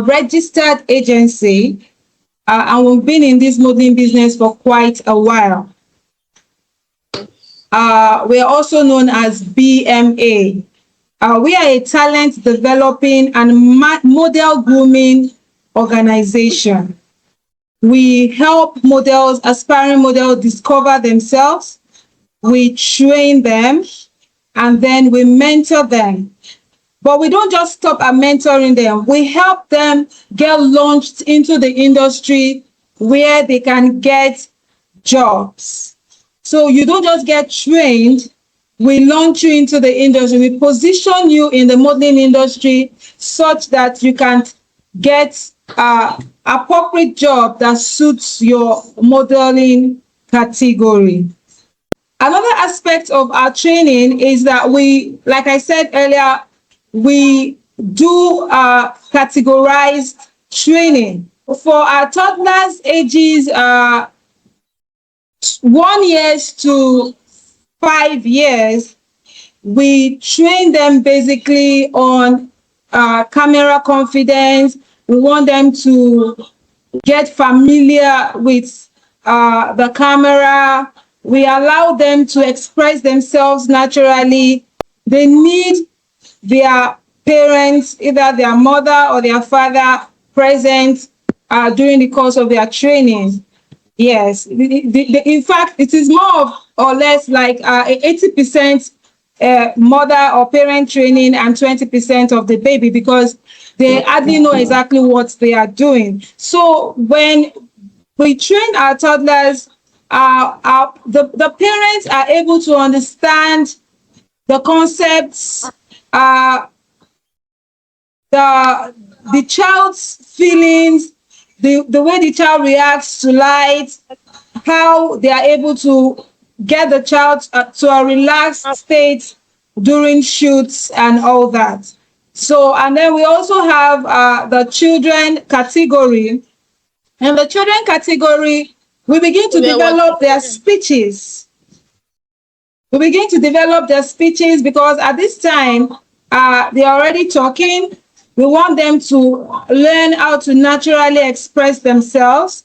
registered agency, and we've been in this modeling business for quite a while. We are also known as BMA. We are a talent developing and model grooming organization. We help models, aspiring models, discover themselves. We train them, and then we mentor them. But we don't just stop at mentoring them. We help them get launched into the industry where they can get jobs. So you don't just get trained. We launch you into the industry. We position you in the modeling industry such that you can get an appropriate job that suits your modeling category. Another aspect of our training is that we, like I said earlier, we do categorized training. For our toddlers ages 1 year to 5 years, we train them basically on camera confidence. We want them to get familiar with the camera. We allow them to express themselves naturally. They need their parents, either their mother or their father, present during the course of their training. Yes, in fact, it is more or less like 80% mother or parent training and 20% of the baby, because they hardly know exactly what they are doing. So when we train our toddlers, the parents are able to understand the concepts, the child's feelings, the way the child reacts to light, how they are able to get the child to a relaxed state during shoots and all that. So, and then we also have the children category. In the children category, we begin to develop their speeches. We begin to develop their speeches because at this time, they're already talking. We want them to learn how to naturally express themselves.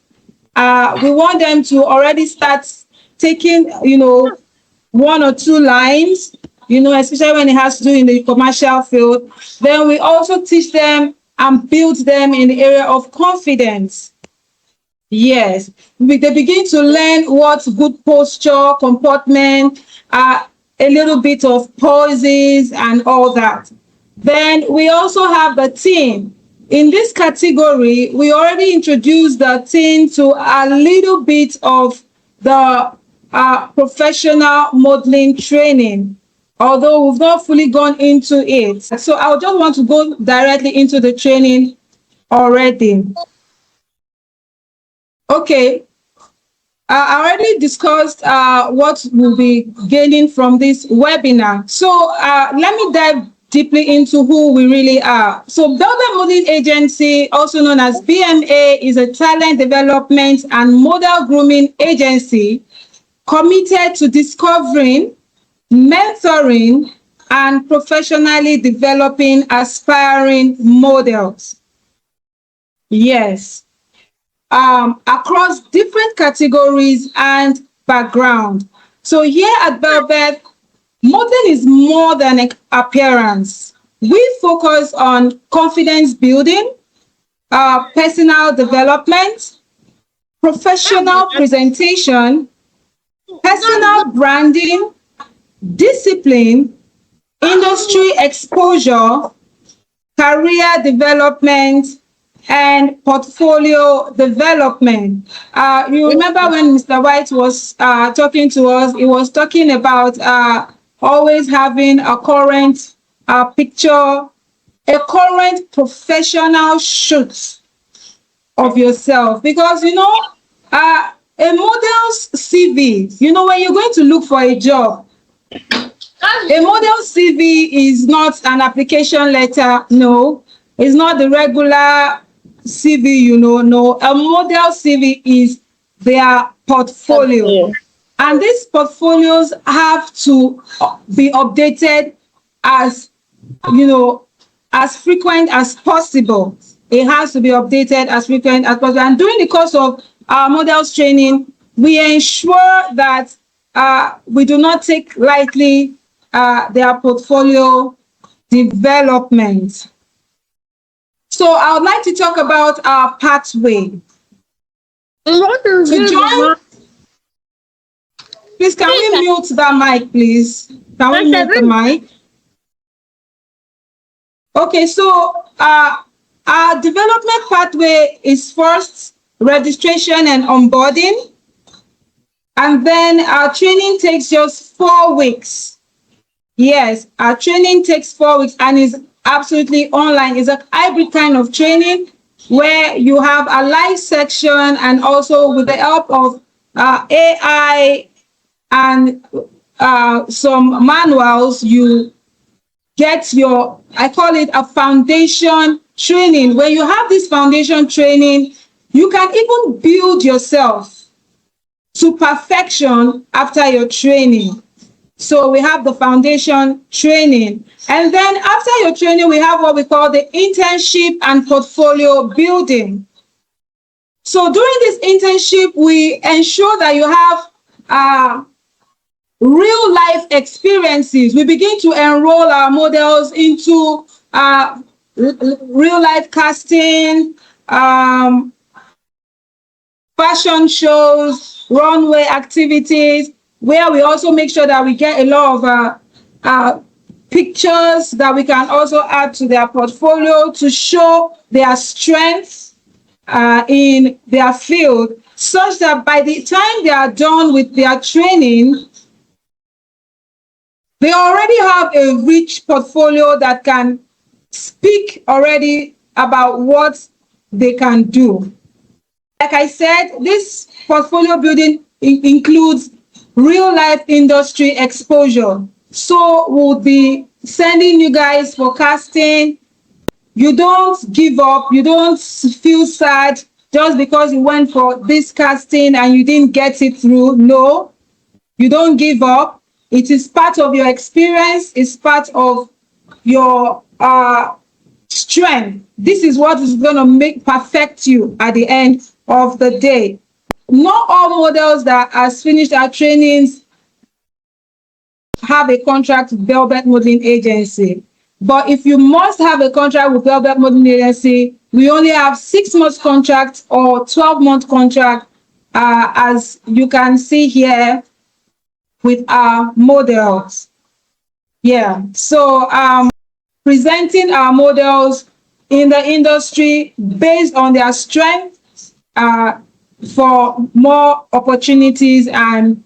We want them to already start taking, one or two lines, especially when it has to do in the commercial field. Then we also teach them and build them in the area of confidence. Yes, they begin to learn what good posture, comportment, a little bit of poses and all that. Then we also have the teen. In this category, we already introduced the teen to a little bit of the professional modeling training, although we've not fully gone into it. So I just want to go directly into the training already. Okay, I already discussed what we'll be gaining from this webinar. So let me dive deeply into who we really are. So Bellbeth Modelling Agency, also known as BMA, is a talent development and model grooming agency committed to discovering, mentoring, and professionally developing aspiring models. Yes. Across different categories and background. So here at Bellbeth, modeling is more than an appearance. We focus on confidence building, personal development, professional presentation, personal branding, discipline, industry exposure, career development, and portfolio development. You remember when Mr. White was talking to us, he was talking about always having a current picture, a current professional shoot of yourself. Because, a model's CV, when you're going to look for a job, a model CV is not an application letter, no. It's not the regular CV, no. A model CV is their portfolio. And these portfolios have to be updated as frequent as possible. It has to be updated as frequent as possible. And during the course of our models training, we ensure that we do not take lightly their portfolio development. So I would like to talk about our pathway. To join, please, can we mute that mic, please? Can we mute the mic? Okay, so our development pathway is first registration and onboarding. And then our training takes just 4 weeks. Yes, our training takes 4 weeks and is absolutely online. It's a hybrid kind of training where you have a live section and also with the help of AI and some manuals, you get your, I call it a foundation training. When you have this foundation training, you can even build yourself to perfection after your training. So we have the foundation training. And then after your training, we have what we call the internship and portfolio building. So during this internship, we ensure that you have real life experiences. We begin to enroll our models into real life casting, fashion shows, runway activities, where we also make sure that we get a lot of pictures that we can also add to their portfolio to show their strengths in their field, such that by the time they are done with their training, they already have a rich portfolio that can speak already about what they can do. Like I said, this portfolio building includes real life industry exposure. So we'll be sending you guys for casting. You don't give up. You don't feel sad just because you went for this casting and you didn't get it through. No, you don't give up. It is part of your experience. It's part of your strength. This is what is going to perfect you at the end of the day. Not all models that has finished our trainings have a contract with Bellbeth Modelling Agency. But if you must have a contract with Bellbeth Modelling Agency, we only have 6 months contract or 12-month contract, as you can see here with our models. Yeah, so presenting our models in the industry based on their strengths for more opportunities. And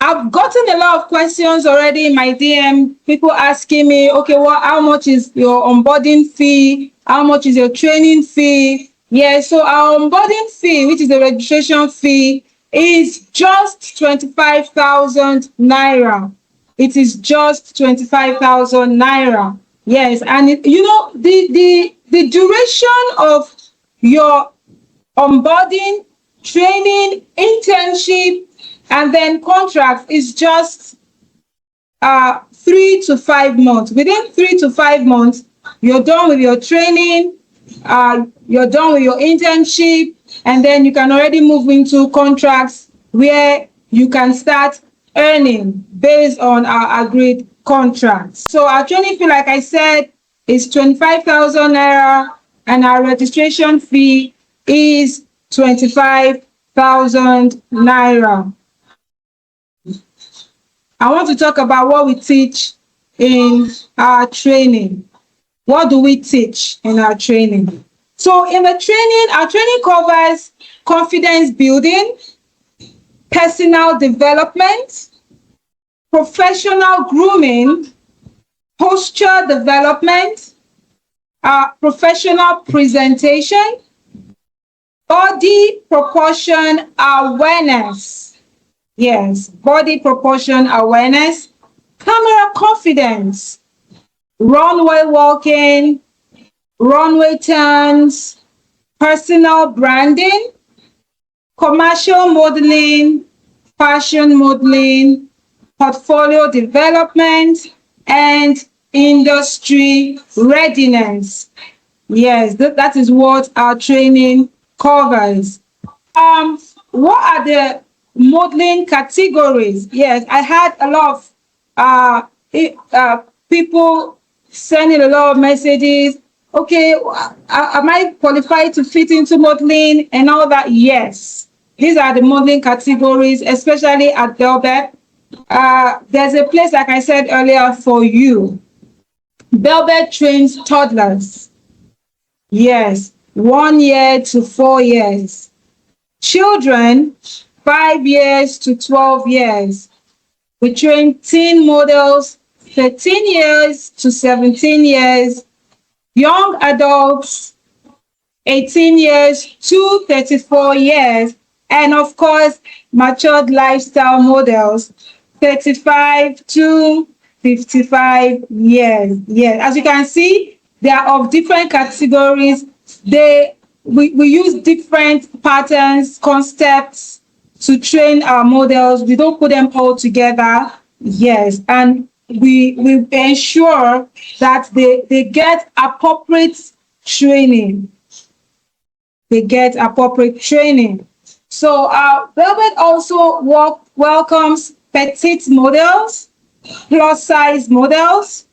I've gotten a lot of questions already in my DM, people asking me, okay, well, how much is your onboarding fee? How much is your training fee? Yeah, so our onboarding fee, which is the registration fee, is just 25,000 naira. It is just 25,000 naira. Yes, and the duration of your onboarding, training, internship, and then contract is just 3 to 5 months. Within 3 to 5 months, you're done with your training, you're done with your internship, and then you can already move into contracts where you can start earning based on our agreed contracts. So our training fee, like I said, is 25,000 naira, and our registration fee is 25,000 naira. I want to talk about what we teach in our training. What do we teach in our training? So in the training, our training covers confidence building, personal development, professional grooming, posture development, professional presentation, body proportion awareness. Yes, body proportion awareness, camera confidence, runway walking, runway turns, personal branding, commercial modeling, fashion modeling, portfolio development, and industry readiness. Yes, that is what our training covers. What are the modeling categories? Yes, I had a lot of people sending a lot of messages. Okay, am I qualified to fit into modeling and all that? Yes, these are the modeling categories, especially at Bellbeth. There's a place, like I said earlier, for you. Bellbeth trains toddlers. Yes, 1 year to 4 years. Children, 5 years to 12 years. We train teen models, 13 years to 17 years. Young adults, 18 years to 34 years. And of course, matured lifestyle models, 35 to 55 years. Yes, as you can see, they are of different categories. We use different patterns, concepts to train our models. We don't put them all together. Yes, and we ensure that they get appropriate training. They get appropriate training. So Bellbeth also welcomes petite models, plus size models,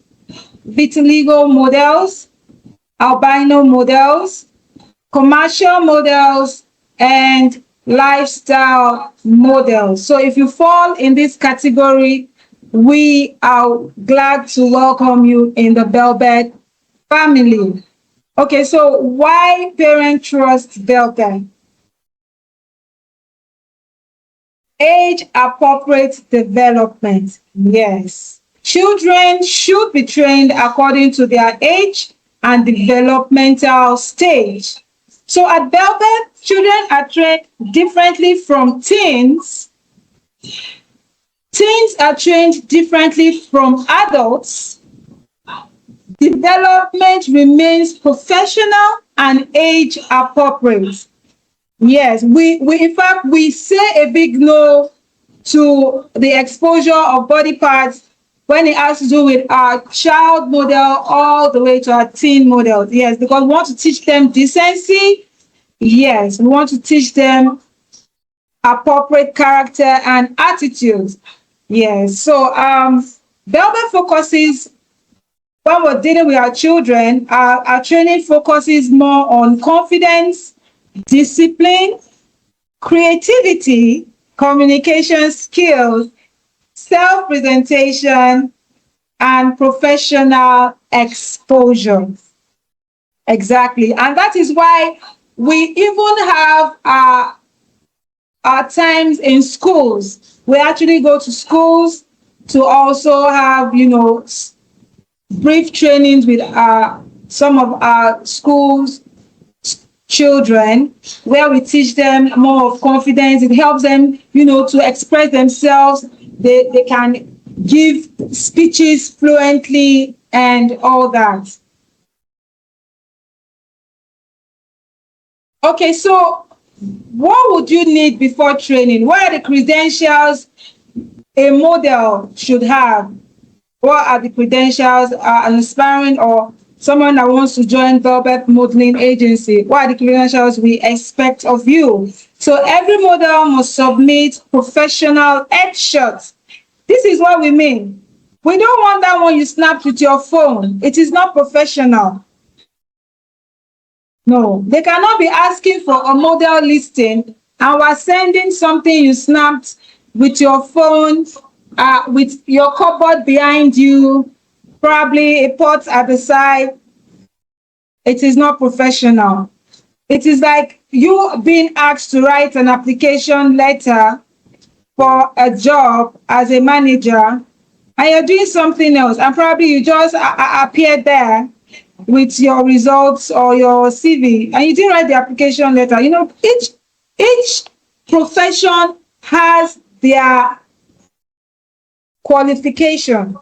vitiligo models, albino models, commercial models, and lifestyle model. So if you fall in this category, we are glad to welcome you in the Bellbeth family. Okay, so why parents trust Bellbeth? Age appropriate development. Yes. Children should be trained according to their age and developmental stage. So at Bellbeth, children are trained differently from teens. Teens are trained differently from adults. Development remains professional and age appropriate. Yes, we in fact we say a big no to the exposure of body parts when it has to do with our child model all the way to our teen model. Yes, because we want to teach them decency. Yes, we want to teach them appropriate character and attitudes. Yes, so Bellbeth focuses when we're dealing with our children. Our training focuses more on confidence, discipline, creativity, communication skills, self-presentation, and professional exposure. Exactly. And that is why we even have our times in schools. We actually go to schools to also have, brief trainings with some of our schools children, where we teach them more of confidence. It helps them, to express themselves. They can give speeches fluently and all that. Okay, so what would you need before training? What are the credentials a model should have? What are the credentials an aspiring or someone that wants to join Bellbeth Modelling Agency? What are the credentials we expect of you? So every model must submit professional headshots. This is what we mean. We don't want that one you snapped with your phone. It is not professional. No, they cannot be asking for a model listing and we're sending something you snapped with your phone, with your cupboard behind you, probably a pot at the side. It is not professional. It is like you being asked to write an application letter for a job as a manager, and you're doing something else, and probably you just appear there with your results or your CV, and you didn't write the application letter. Each profession has their qualification.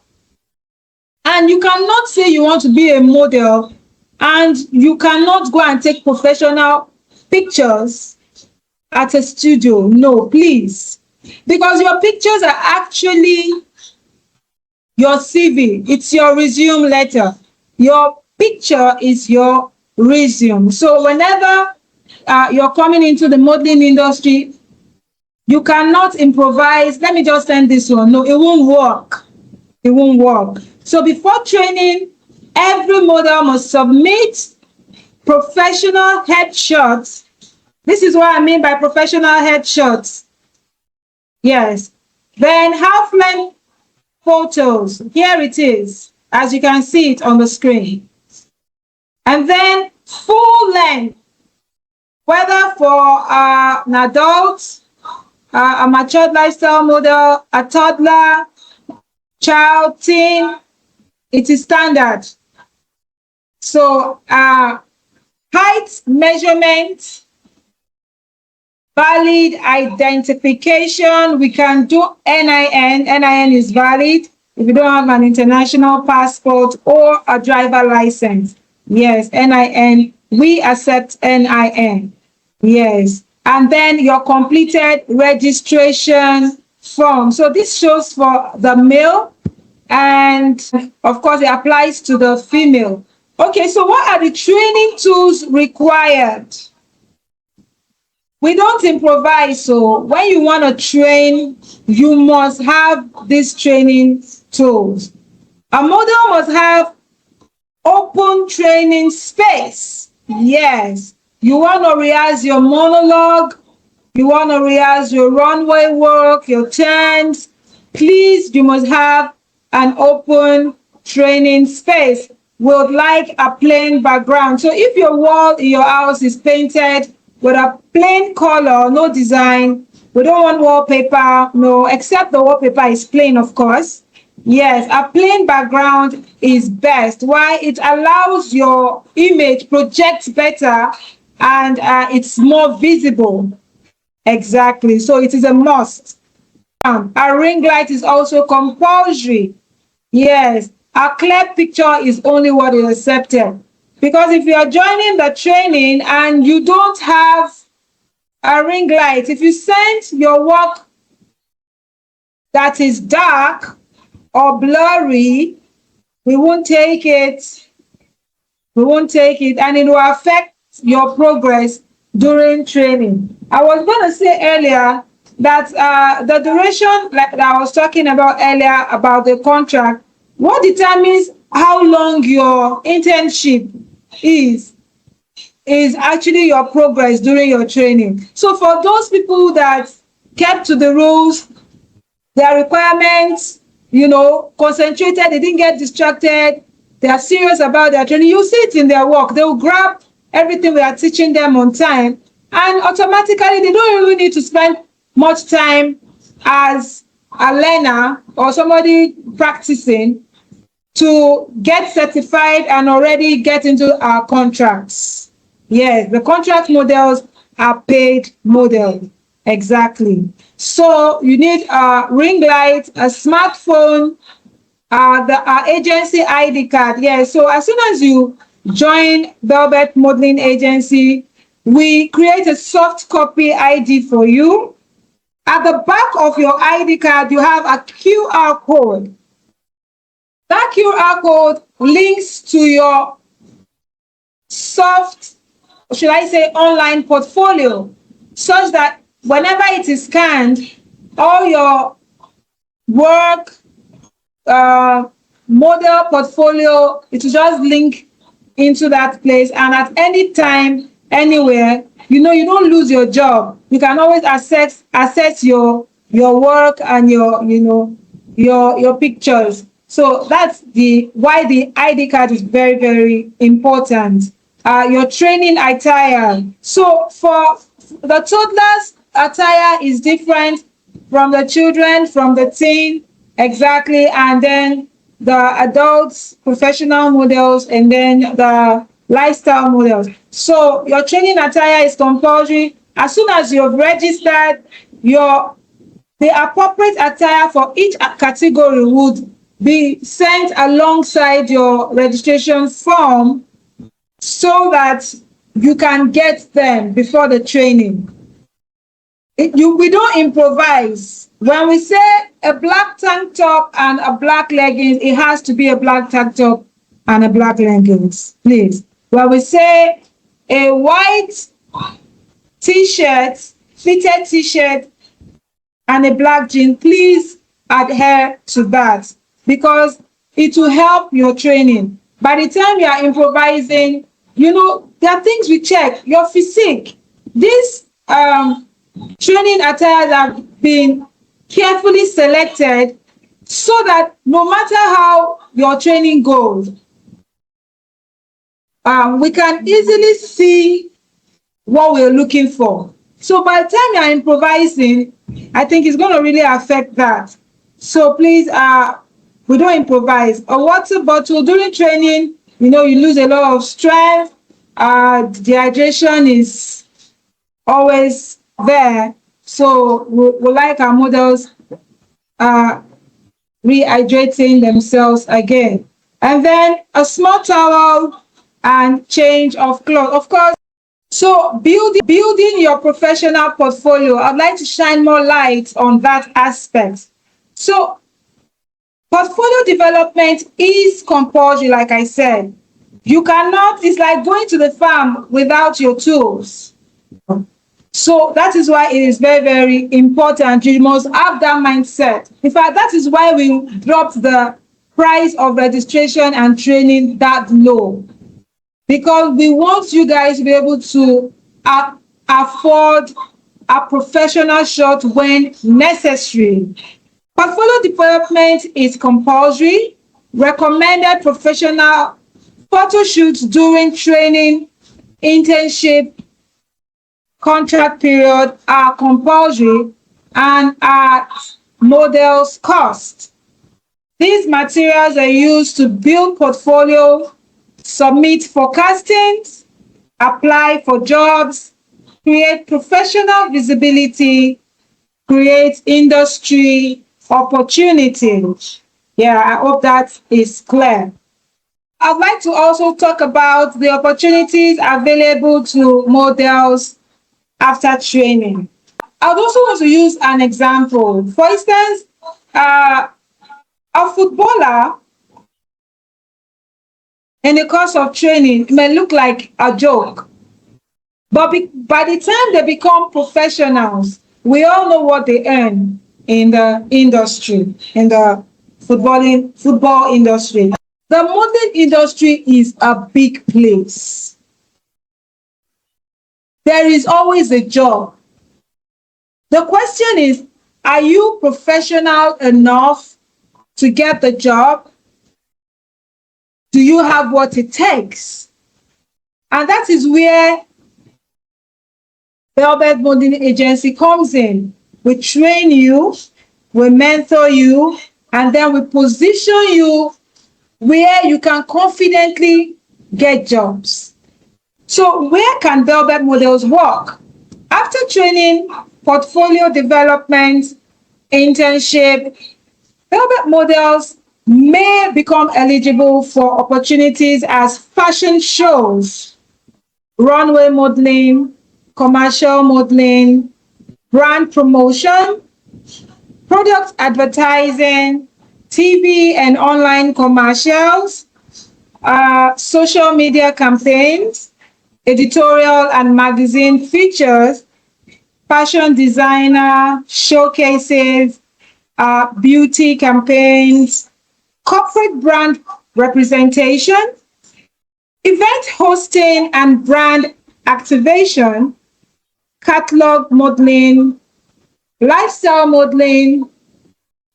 And you cannot say you want to be a model and you cannot go and take professional pictures at a studio. No, please. Because your pictures are actually your CV. It's your resume letter. Your picture is your resume. So whenever you're coming into the modeling industry, you cannot improvise. Let me just send this one. No, it won't work. It won't work. So before training, every model must submit professional headshots. This is what I mean by professional headshots. Yes. Then half-length photos. Here it is, as you can see it on the screen. And then full length, whether for an adult, a matured lifestyle model, a toddler, child, teen, it is standard. So height measurement, valid identification. We can do NIN. NIN is valid if you don't have an international passport or a driver license. Yes, NIN. We accept NIN. Yes. And then your completed registration form. So this shows for the male, and of course it applies to the female. Okay, so what are the training tools required? We don't improvise, so when you want to train, you must have these training tools. A model must have open training space. Yes, you want to rehearse your monologue, You want to rehearse your runway work, your turns. Please, you must have an open training space. We would like a plain background. So if your wall in your house is painted with a plain color, no design, we don't want wallpaper, no, except the wallpaper is plain, of course. Yes, a plain background is best. Why? It allows your image project better and it's more visible. Exactly. So it is a must. A ring light is also compulsory. Yes, a clear picture is only what is accepted. Because if you are joining the training and you don't have a ring light, if you send your work that is dark or blurry, we won't take it. We won't take it, and it will affect your progress during training. I was going to say earlier that the duration, like I was talking about earlier about the contract, what determines how long your internship is actually your progress during your training. So for those people that kept to the rules, their requirements, concentrated, they didn't get distracted, they are serious about their training, you see it in their work. They will grab everything we are teaching them on time, and automatically they don't really need to spend much time as a learner or somebody practicing to get certified and already get into our contracts. Yes, the contract models are paid models. Exactly. So you need a ring light, a smartphone, the agency ID card. Yes. So as soon as you join Bellbeth Modelling Agency, we create a soft copy ID for you. At the back of your ID card, you have a QR code. That QR code links to your soft, should I say, online portfolio, such that whenever it is scanned, all your work, model portfolio, it will just link into that place, and at any time, anywhere, you don't lose your job. You can always access your work and your pictures. So that's why the ID card is very, very important. Your training attire. So for the toddlers, attire is different from the children, from the teen, exactly, and then the adults, professional models, and then the lifestyle models. So your training attire is compulsory. As soon as you've registered, the appropriate attire for each category would be sent alongside your registration form so that you can get them before the training. We don't improvise. When we say a black tank top and a black leggings, it has to be a black tank top and a black leggings, please. When we say a white t-shirt, fitted t-shirt, and a black jean, please adhere to that, because it will help your training. By the time you are improvising, there are things we check. Your physique. These training attires have been carefully selected so that no matter how your training goes, we can easily see what we're looking for. So by the time you're improvising, I think it's going to really affect that. So please, we don't improvise. A water bottle during training, you lose a lot of strength. Dehydration is always there. So we like our models rehydrating themselves again. And then a small towel and change of clothes. Of course, so building your professional portfolio, I'd like to shine more light on that aspect. So portfolio development is compulsory, like I said. You cannot, it's like going to the farm without your tools. So that is why it is very, very important. You must have that mindset. In fact, that is why we dropped the price of registration and training that low. Because we want you guys to be able to afford a professional shot when necessary. Portfolio development is compulsory. Recommended professional photo shoots during training, internship, contract period are compulsory and at models cost. These materials are used to build portfolio, submit for castings, apply for jobs, create professional visibility, create industry opportunities. Yeah, I hope that is clear. I'd like to also talk about the opportunities available to models after training. I'd also want to use an example. For instance, a footballer in the course of training may look like a joke, but by the time they become professionals, we all know what they earn in the industry, in the football industry. The modeling industry is a big place. There is always a job. The question is, are you professional enough to get the job? Do you have what it takes? And that is where Bellbeth Modelling Agency comes in. We train you, we mentor you, and then we position you where you can confidently get jobs. So where can Bellbeth Models work? After training, portfolio development, internship, Bellbeth Models may become eligible for opportunities as fashion shows, runway modeling, commercial modeling, brand promotion, product advertising, TV and online commercials, social media campaigns, editorial and magazine features, fashion designer, showcases, beauty campaigns, corporate brand representation, event hosting and brand activation, catalog modeling, lifestyle modeling,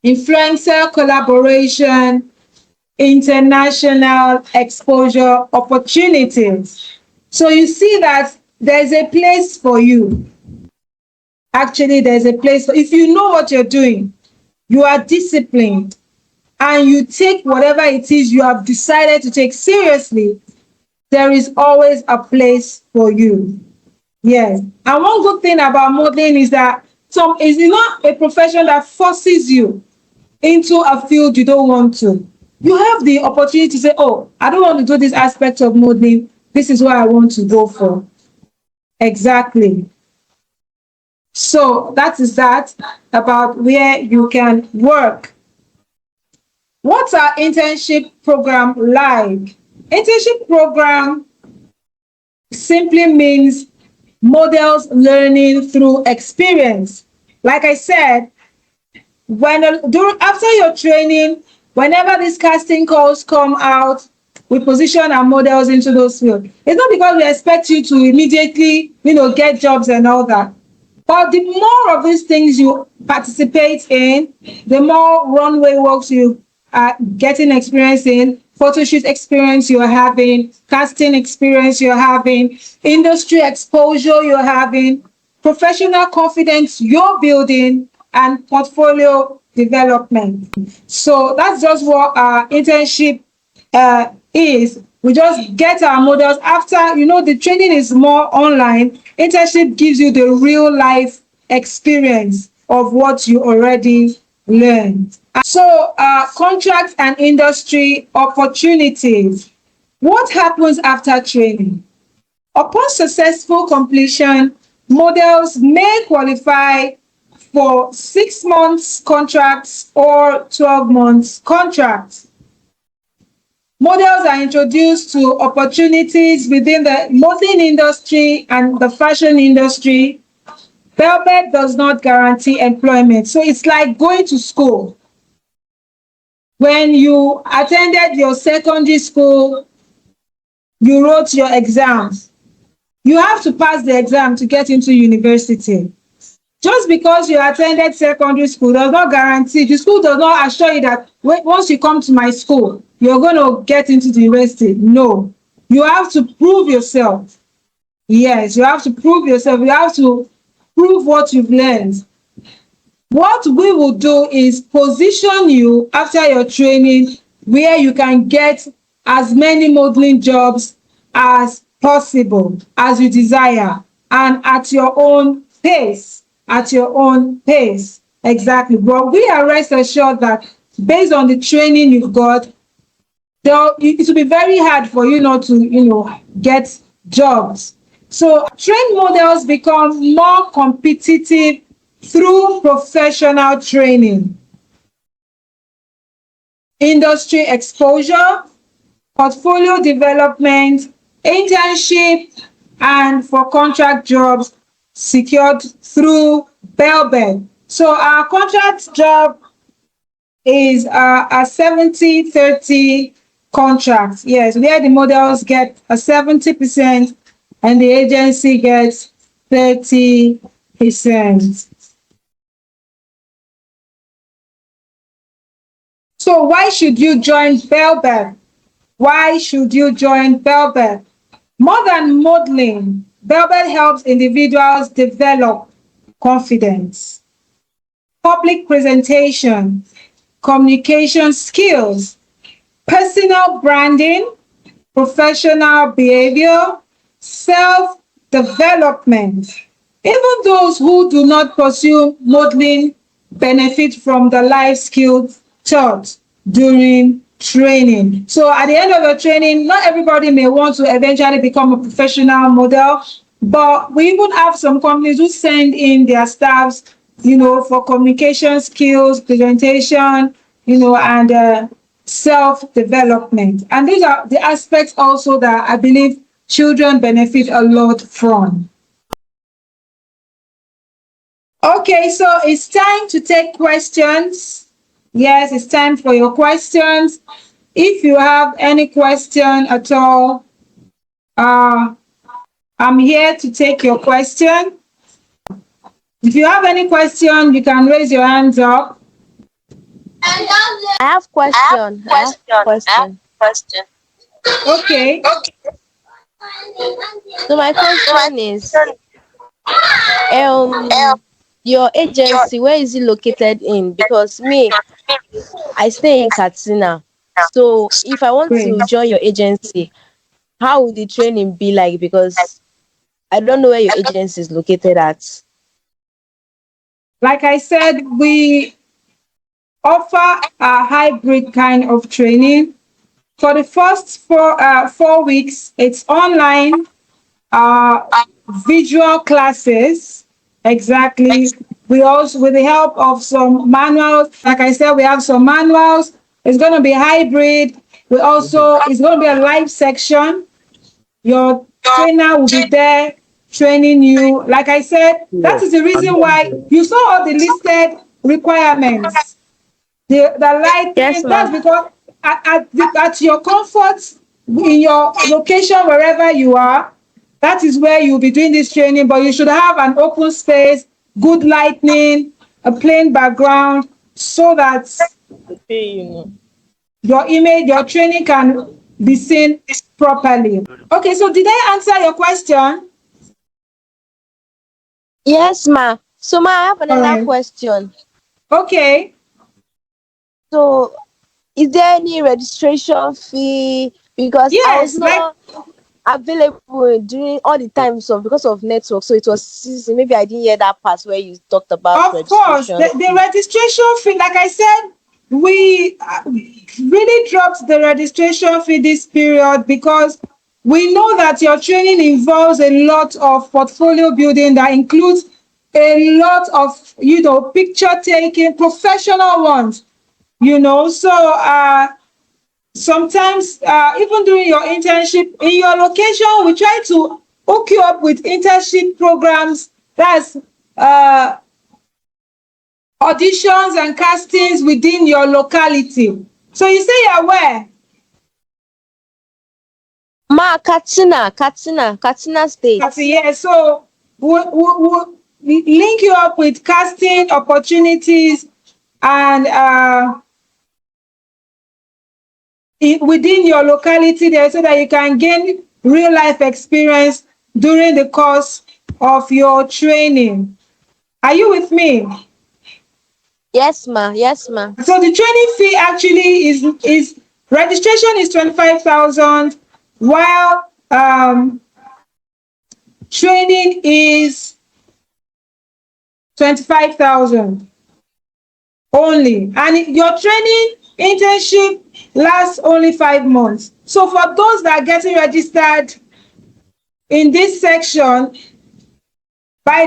influencer collaboration, international exposure opportunities. So you see that there's a place for you. Actually, there's a place if you know what you're doing, you are disciplined, and you take whatever it is you have decided to take seriously, there is always a place for you. Yes. And one good thing about modeling is that it's not a profession that forces you into a field you don't want to. You have the opportunity to say, oh, I don't want to do this aspect of modeling. This is what I want to go for. Exactly. So that is that about where you can work. What's our internship program like? Internship program simply means models learning through experience. Like I said, after your training, whenever these casting calls come out, we position our models into those fields. It's not because we expect you to immediately, get jobs and all that. But the more of these things you participate in, the more runway works you are getting experience in, photo shoot experience you're having, casting experience you're having, industry exposure you're having, professional confidence you're building, and portfolio development. So that's just what our internship is. We just get our models after, the training is more online. Internship gives you the real life experience of what you already learned. So contracts and industry opportunities. What happens after training? Upon successful completion, models may qualify for 6 months contracts or 12 months contracts. Models are introduced to opportunities within the modeling industry and the fashion industry. Bellbeth does not guarantee employment. So it's like going to school. When you attended your secondary school, you wrote your exams. You have to pass the exam to get into university. Just because you attended secondary school does not guarantee, the school does not assure you that once you come to my school, you're going to get into the university. No. You have to prove yourself. Yes, you have to prove yourself. You have to prove what you've learned. What we will do is position you after your training where you can get as many modeling jobs as possible, as you desire, and at your own pace. At your own pace. Exactly. But we are rest assured that based on the training you've got, it will be very hard for you not to, get jobs. So trained models become more competitive through professional training, industry exposure, portfolio development, internship, and for contract jobs secured through Bellbeth. So our contract job is a 70-30 contract. Yes, where the models get a 70% and the agency gets 30%. So why should you join Bellbeth? Why should you join Bellbeth? More than modeling, Bellbeth helps individuals develop confidence, public presentation, communication skills, personal branding, professional behavior, self-development. Even those who do not pursue modeling benefit from the life skills taught during training. So at the end of the training, not everybody may want to eventually become a professional model, but we even have some companies who send in their staffs, for communication skills, presentation, and self-development. And these are the aspects also that I believe children benefit a lot from. Okay, so it's time to take questions. Yes, it's time for your questions. If you have any question at all, I'm here to take your question. If you have any question, you can raise your hands up. I have question. Okay. So my question is, your agency, where is it located in? Because me, I stay in Katsina. So if I want to Great. join your agency, how would the training be like? Because I don't know where your agency is located at. Like I said, we offer a hybrid kind of training. For the first 4 weeks, it's online, visual classes. Exactly. We also, with the help of some manuals, like I said, we have some manuals. It's going to be hybrid. It's going to be a live section. Your trainer will be there training you. Like I said, that is the reason why you saw all the listed requirements. The lighting, Yes, that's ma'am. because at your comfort, in your location, wherever you are, that is where you'll be doing this training. But you should have an open space, good lighting, a plain background, so that your training can be seen properly. Okay, so did I answer your question? Yes, ma'am. So ma, I have All another right. question. Okay. So is there any registration fee? Because I was Yes, like not available during all the time, so because of network, so it was season. Maybe I didn't hear that part where you talked about of course, registration the fee. registration fee, like I said, we really dropped the registration fee this period because we know that your training involves a lot of portfolio building that includes a lot of, picture taking, professional ones, So sometimes, even during your internship, in your location, we try to hook you up with internship programs. That's auditions and castings within your locality. So you say you're where? Ma, Katsina State. Yes. So link you up with casting opportunities and within your locality there, so that you can gain real life experience during the course of your training. Are you with me? Yes, ma. Yes, ma. So the training fee actually is registration is 25,000, while training is 25,000 only, and your training internship lasts only 5 months. So for those that are getting registered in this section, by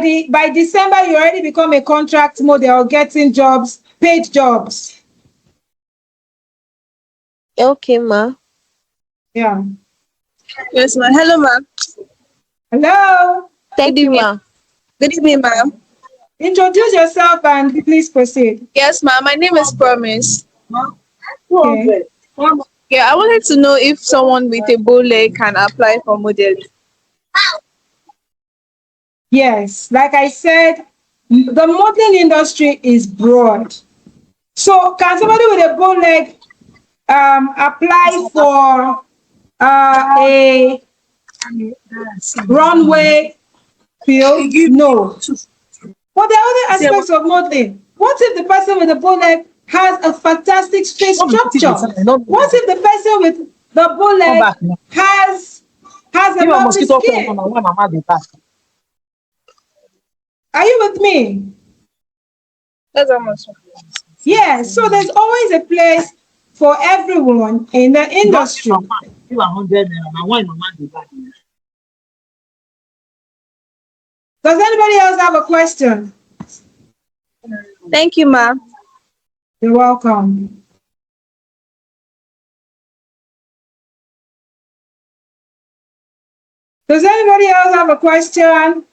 December you already become a contract model, getting jobs, paid jobs. Okay, ma. Yeah. Yes, ma'am. Hello, ma'am. Hello. Good Thank you, evening. ma. Good evening, ma'am. Introduce yourself and please proceed. Yes, ma'am. My name is Promise. Okay. Yeah, I wanted to know if someone with a bow leg can apply for modeling. Yes, like I said, the modeling industry is broad. So can somebody with a bow leg apply for a runway field? No. But there are other aspects of modeling. What if the person with the bow leg has a fantastic face structure? What if the person with the bow leg has a lovely skin? Are you with me? That's how much. Yeah, so there's always a place for everyone in the industry. Does anybody else have a question? Thank you, ma'am. You're welcome. Does anybody else have a question?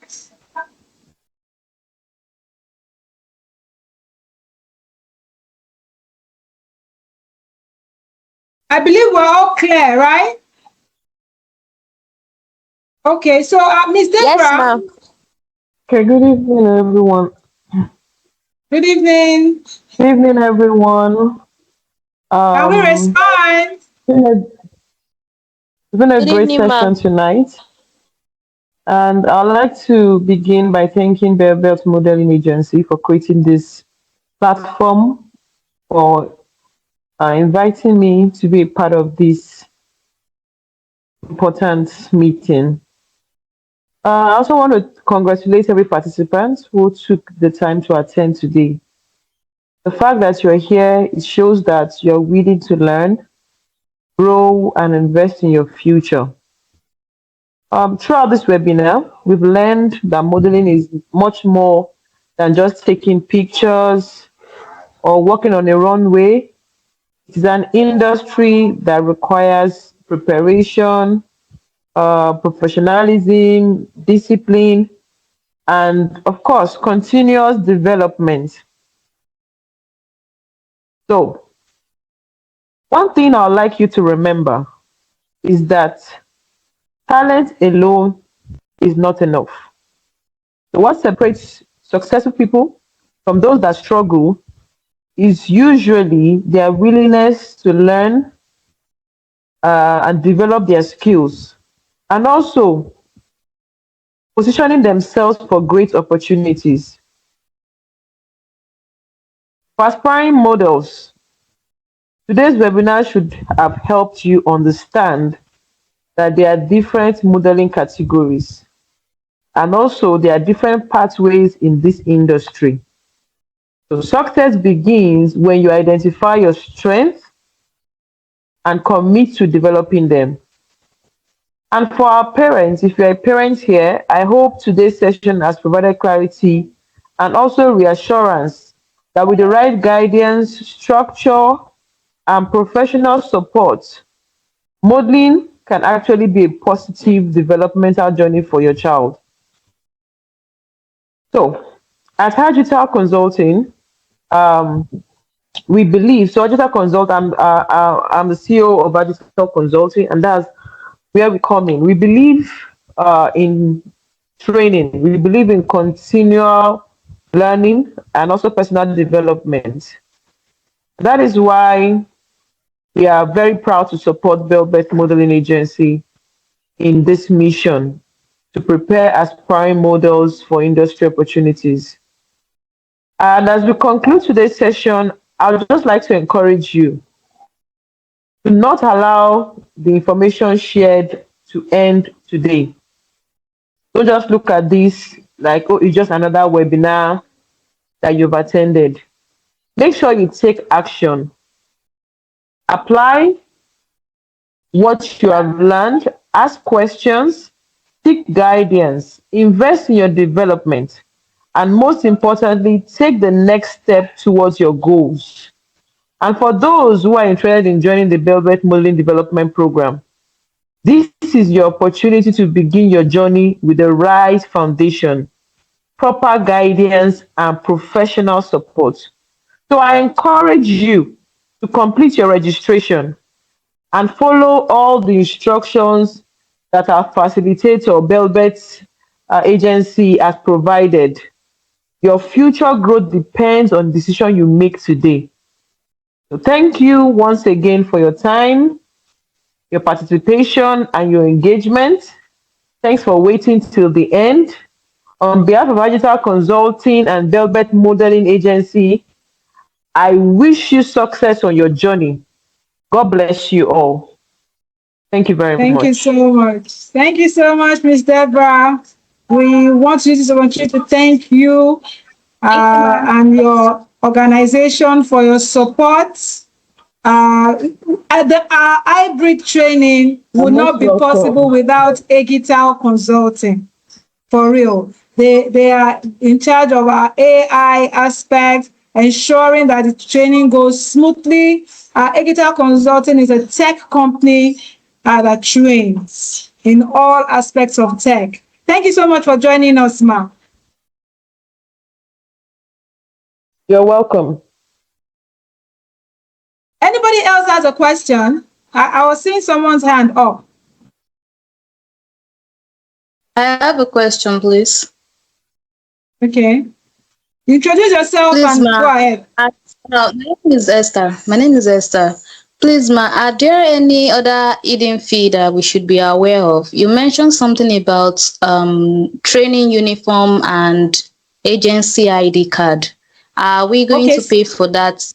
I believe we're all clear, right? Okay, so Miss Yes, Deborah, ma. Okay, good evening, everyone. good evening. Good evening, everyone. Can we Um, respond? it's been a Good great evening, ma. session tonight, and I'd like to begin by thanking Bellbeth Modelling Agency for creating this platform, for inviting me to be a part of this important meeting. I also want to congratulate every participant who took the time to attend today. The fact that you're here, it shows that you're willing to learn, grow, and invest in your future. Throughout this webinar, we've learned that modeling is much more than just taking pictures or walking on a runway. It is an industry that requires preparation, professionalism, discipline, and of course, continuous development. So, one thing I'd like you to remember is that talent alone is not enough. So what separates successful people from those that struggle is usually their willingness to learn and develop their skills, and also positioning themselves for great opportunities. For aspiring models, today's webinar should have helped you understand that there are different modeling categories, and also there are different pathways in this industry. So success begins when you identify your strengths and commit to developing them. And for our parents, if you're a parent here, I hope today's session has provided clarity and also reassurance that with the right guidance, structure, and professional support, modeling can actually be a positive developmental journey for your child. So, at Digital Consulting, um, we believe, so Digital Consult, I'm the CEO of Digital Consulting, and that's where we come in. We believe in training. We believe in continual learning and also personal development. That is why we are very proud to support Bellbeth Modeling Agency in this mission to prepare aspiring models for industry opportunities. And as we conclude today's session, I would just like to encourage you to not allow the information shared to end today. Don't just look at this like, oh, it's just another webinar that you've attended. Make sure you take action. Apply what you have learned, ask questions, seek guidance, invest in your development, and most importantly, take the next step towards your goals. And for those who are interested in joining the Bellbeth Modeling Development Program, this is your opportunity to begin your journey with the right foundation, proper guidance, and professional support. So I encourage you to complete your registration and follow all the instructions that our facilitator, Bellbeth Agency, has provided. Your future growth depends on the decision you make today. So thank you once again for your time, your participation, and your engagement. Thanks for waiting till the end. On behalf of Digital Consulting and Bellbeth Modeling Agency, I wish you success on your journey. God bless you all. Thank you very Thank much. you so much. Thank you so much, Ms. Deborah. We want to use this opportunity to thank you and your organization for your support. The hybrid training would not be possible without Agital Consulting. For real. They are in charge of our AI aspect, ensuring that the training goes smoothly. Agital Consulting is a tech company that trains in all aspects of tech. Thank you so much for joining us, Ma. You're welcome. Anybody else has a question? I was seeing someone's hand up. I have a question, please. Okay. Introduce yourself Please, and ma. go ahead. My name is Esther. My name is Esther. Please, ma, are there any other hidden fee that we should be aware of? You mentioned something about training uniform and agency ID card. Are we going to pay for that?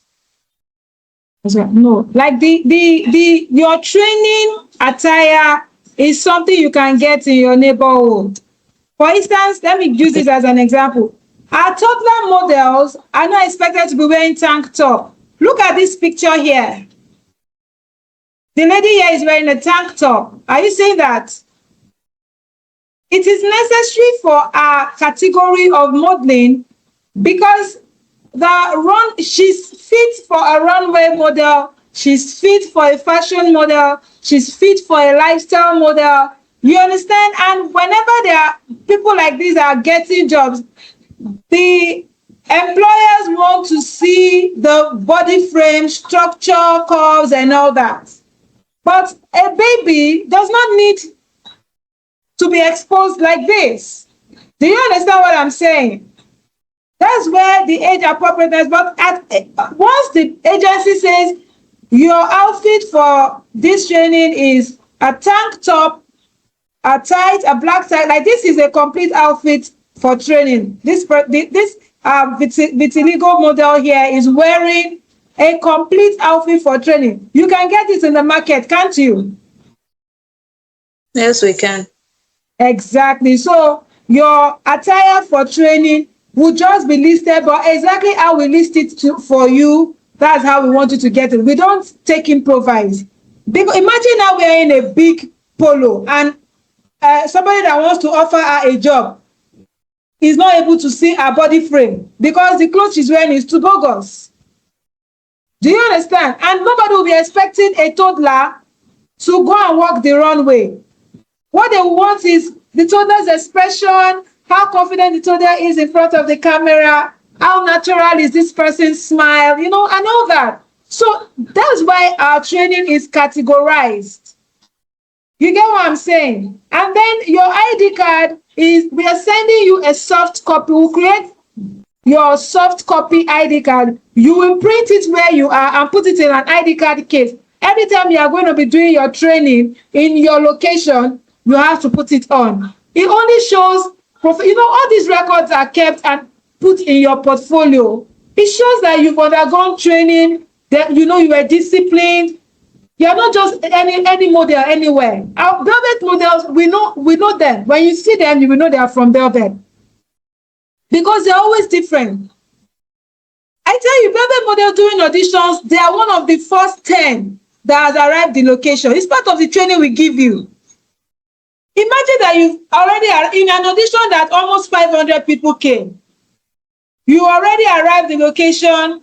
No, like your training attire is something you can get in your neighborhood. For instance, let me use this as an example. Our toddler models are not expected to be wearing tank top. Look at this picture here. The lady here is wearing a tank top. Are you seeing that? It is necessary for our category of modeling because she's fit for a runway model, she's fit for a fashion model, she's fit for a lifestyle model. You understand? And whenever there are people like these are getting jobs, the employers want to see the body frame, structure, curves, and all that. But a baby does not need to be exposed like this. Do you understand what I'm saying? That's where the age appropriateness, but once the agency says your outfit for this training is a tank top, a black tie, like this is a complete outfit for training. This vitiligo model here is wearing a complete outfit for training. You can get this in the market, can't you? Yes, we can. Exactly. So your attire for training will just be listed, but exactly how we list it for you, that's how we want you to get it. We don't take improvise. Because imagine now wearing a big polo and somebody that wants to offer her a job is not able to see her body frame because the clothes she's wearing is too bogus. Do you understand? And nobody will be expecting a toddler to go and walk the runway. What they want is the toddler's expression, how confident the toddler is in front of the camera, how natural is this person's smile, and all that. So that's why our training is categorized. You get what I'm saying? And then your ID card is, we are sending you a soft copy. We'll create your soft copy ID card. You will print it where you are and put it in an ID card case. Every time you are going to be doing your training in your location, you have to put it on. It only shows, all these records are kept and put in your portfolio. It shows that you've undergone training, that you were disciplined. You're not just any model anywhere. Our Bellbeth models, we know them. When you see them, you will know they are from Bellbeth. Because they're always different. I tell you, Bellbeth model doing auditions, they are one of the first 10 that has arrived in location. It's part of the training we give you. Imagine that you already are in an audition that almost 500 people came. You already arrived in location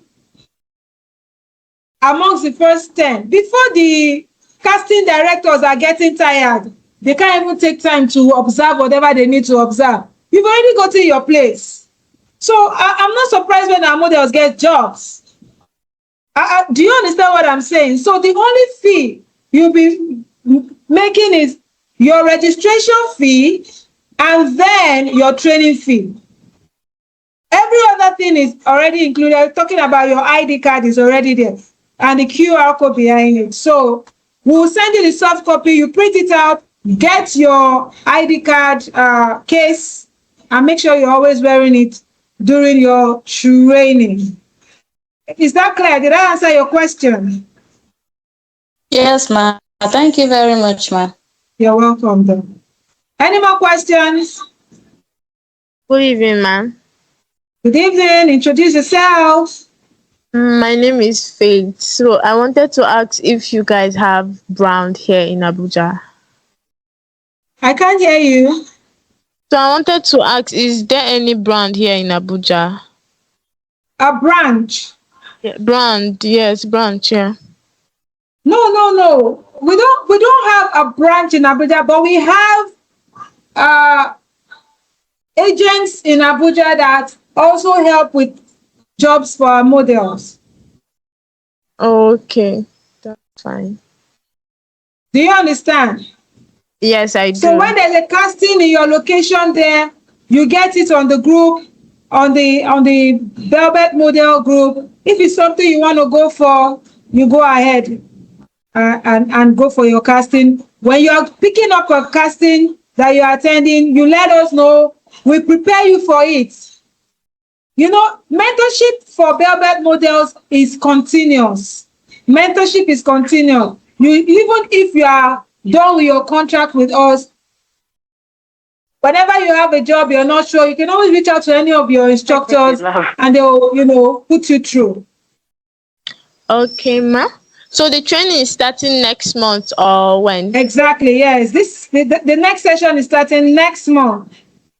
amongst the first 10. Before the casting directors are getting tired, they can't even take time to observe whatever they need to observe. You've already gotten your place. So I'm not surprised when our models get jobs. Do you understand what I'm saying? So the only fee you'll be making is your registration fee and then your training fee. Every other thing is already included. Talking about your ID card is already there and the QR code behind it. So we'll send you the soft copy, you print it out, get your ID card case, and make sure you're always wearing it during your training. Is that clear? Did I answer your question? Yes, ma. Thank you very much, ma. You're welcome, though. Any more questions? Good evening, ma'am. Good evening. Introduce yourself. My name is Faith. So I wanted to ask if you guys have brand here in Abuja. I can't hear you. So I wanted to ask, is there any brand here in Abuja? A branch? Yeah, brand, yes, branch, yeah. No. We don't have a branch in Abuja, but we have agents in Abuja that also help with jobs for our models. Okay, that's fine. Do you understand? Yes, I do. So when there's a casting in your location there, you get it on the group, on the Bellbeth Model group. If it's something you want to go for, you go ahead and go for your casting. When you are picking up a casting that you are attending, you let us know. We prepare you for it. Mentorship for Bellbeth models is continuous. Mentorship is continuous. Even if you are done with your contract with us, whenever you have a job you're not sure, you can always reach out to any of your instructors and they'll put you through. Okay, ma. So the training is starting next month or when? Exactly, yes. The next session is starting next month.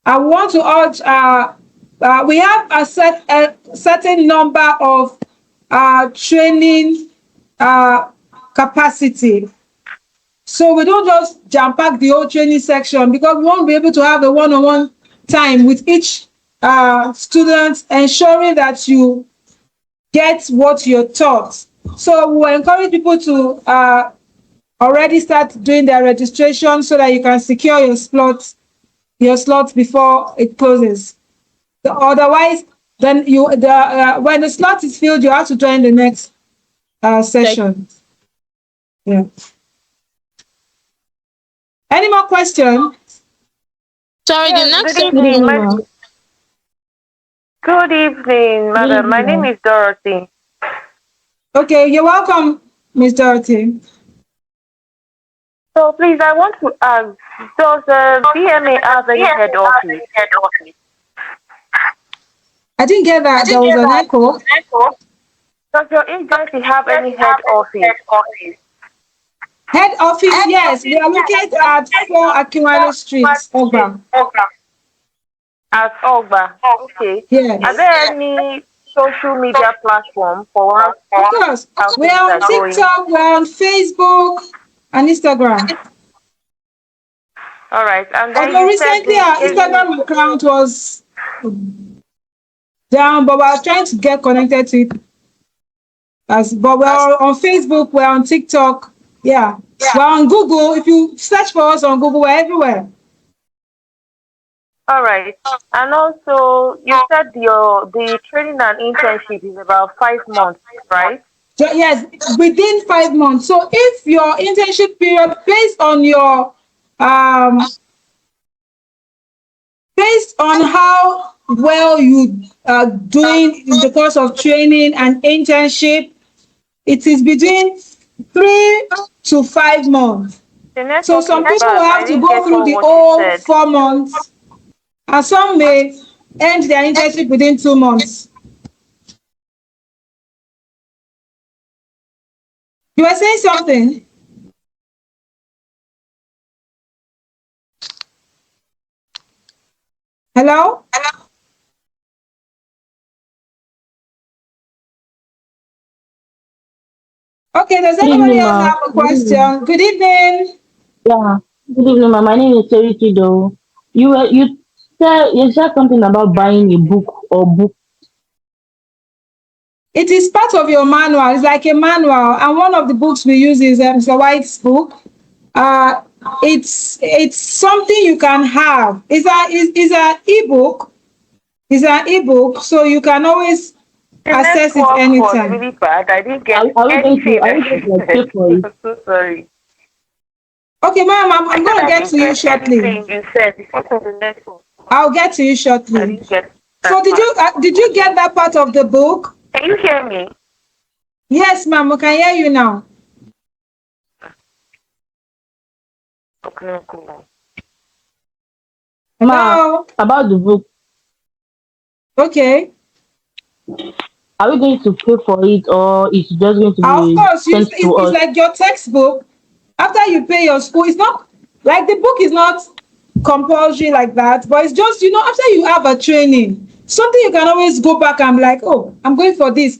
I want to urge, we have a certain number of training capacity. So we don't just jam pack the whole training section because we won't be able to have a one-on-one time with each student, ensuring that you get what you're taught. So we'll encourage people to already start doing their registration so that you can secure your slots before it closes. Otherwise, then when the slot is filled, you have to join the next session. Yeah. Any more questions? Sorry, the next Good evening, Good evening, madam. My name is Dorothy. Okay, you're welcome, Miss Dorothy. So please, I want to ask, does BMA have any head office? I didn't get that. There was an echo. Does your agency have any head office? Head office, yes. We are located at 4 Akinwale Street, Ogba. At Ogba, okay. Yes. Are there any social media platform for us? Of course. We are on TikTok, we are on Facebook and Instagram. All right. And then although recently our Instagram account was down, but we are trying to get connected to it. But we're on Facebook, we're on TikTok. Yeah. We're on Google. If you search for us on Google, we're everywhere. All right. And also, you said the training and internship is about 5 months, right? Yes, within 5 months. So if your internship period based on how well you are doing in the course of training and internship, it is between 3 to 5 months. The So network some is people will bad. I have to didn't go get through all the what you whole said. 4 months, and some may end their internship within 2 months. You were saying something? Hello? Okay, does Good anybody evening, else ma. have a question? Good evening. Yeah. Good evening, ma. My name is Charity Doe. You said something about buying a book or book. It is part of your manual. It's like a manual, and one of the books we use is Mr. White's book. Uh, it's something you can have. It's an ebook. It's an ebook, so you can always The access it network was anytime. really bad. I didn't get Are we going to anything that you pay said. for it? I'm so sorry. Okay, ma'am, I'm I going said to I get didn't to you get shortly. anything you said because of the network. I'll get to you I shortly. didn't get So that part. did you get that part of the book? Can you hear me? Yes, ma'am. We can hear you now. Okay, cool. Ma, Hello. about the book, Okay. are we going to pay for it or it's just going to Of be course, sent to it's us? like your textbook. After you pay your school, it's not like the book is not compulsory like that, but it's just, after you have a training, something you can always go back and be like, oh, I'm going for this.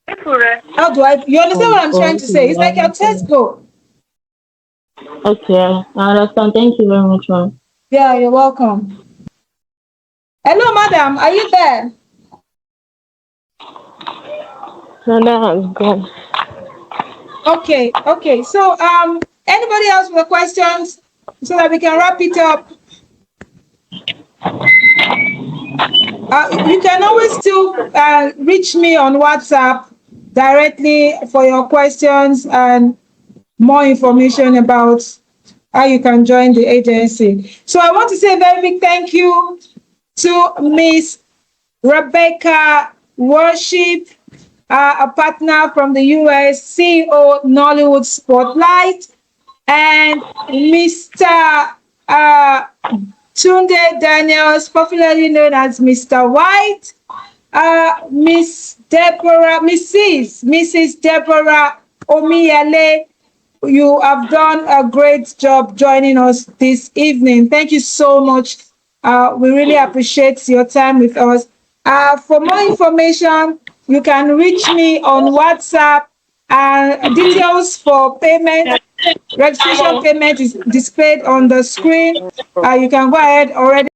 How do you understand what I'm trying to say? It's like your textbook. Okay, I understand. Thank you very much, ma. Yeah, you're welcome. Hello, madam. Are you there? No, that has gone. Okay. So, anybody else with questions so that we can wrap it up? You can always still reach me on WhatsApp directly for your questions and more information about how you can join the agency. So I want to say a very big thank you to Miss Rebecca Worship, a partner from the US, CEO Nollywood Spotlight, and Mr. Tunde Daniels, popularly known as Mr. White, Mrs. Deborah Omiyale. You have done a great job joining us this evening. Thank you so much. We really appreciate your time with us. For more information, you can reach me on WhatsApp. Details for payment, registration payment is displayed on the screen. You can go ahead already.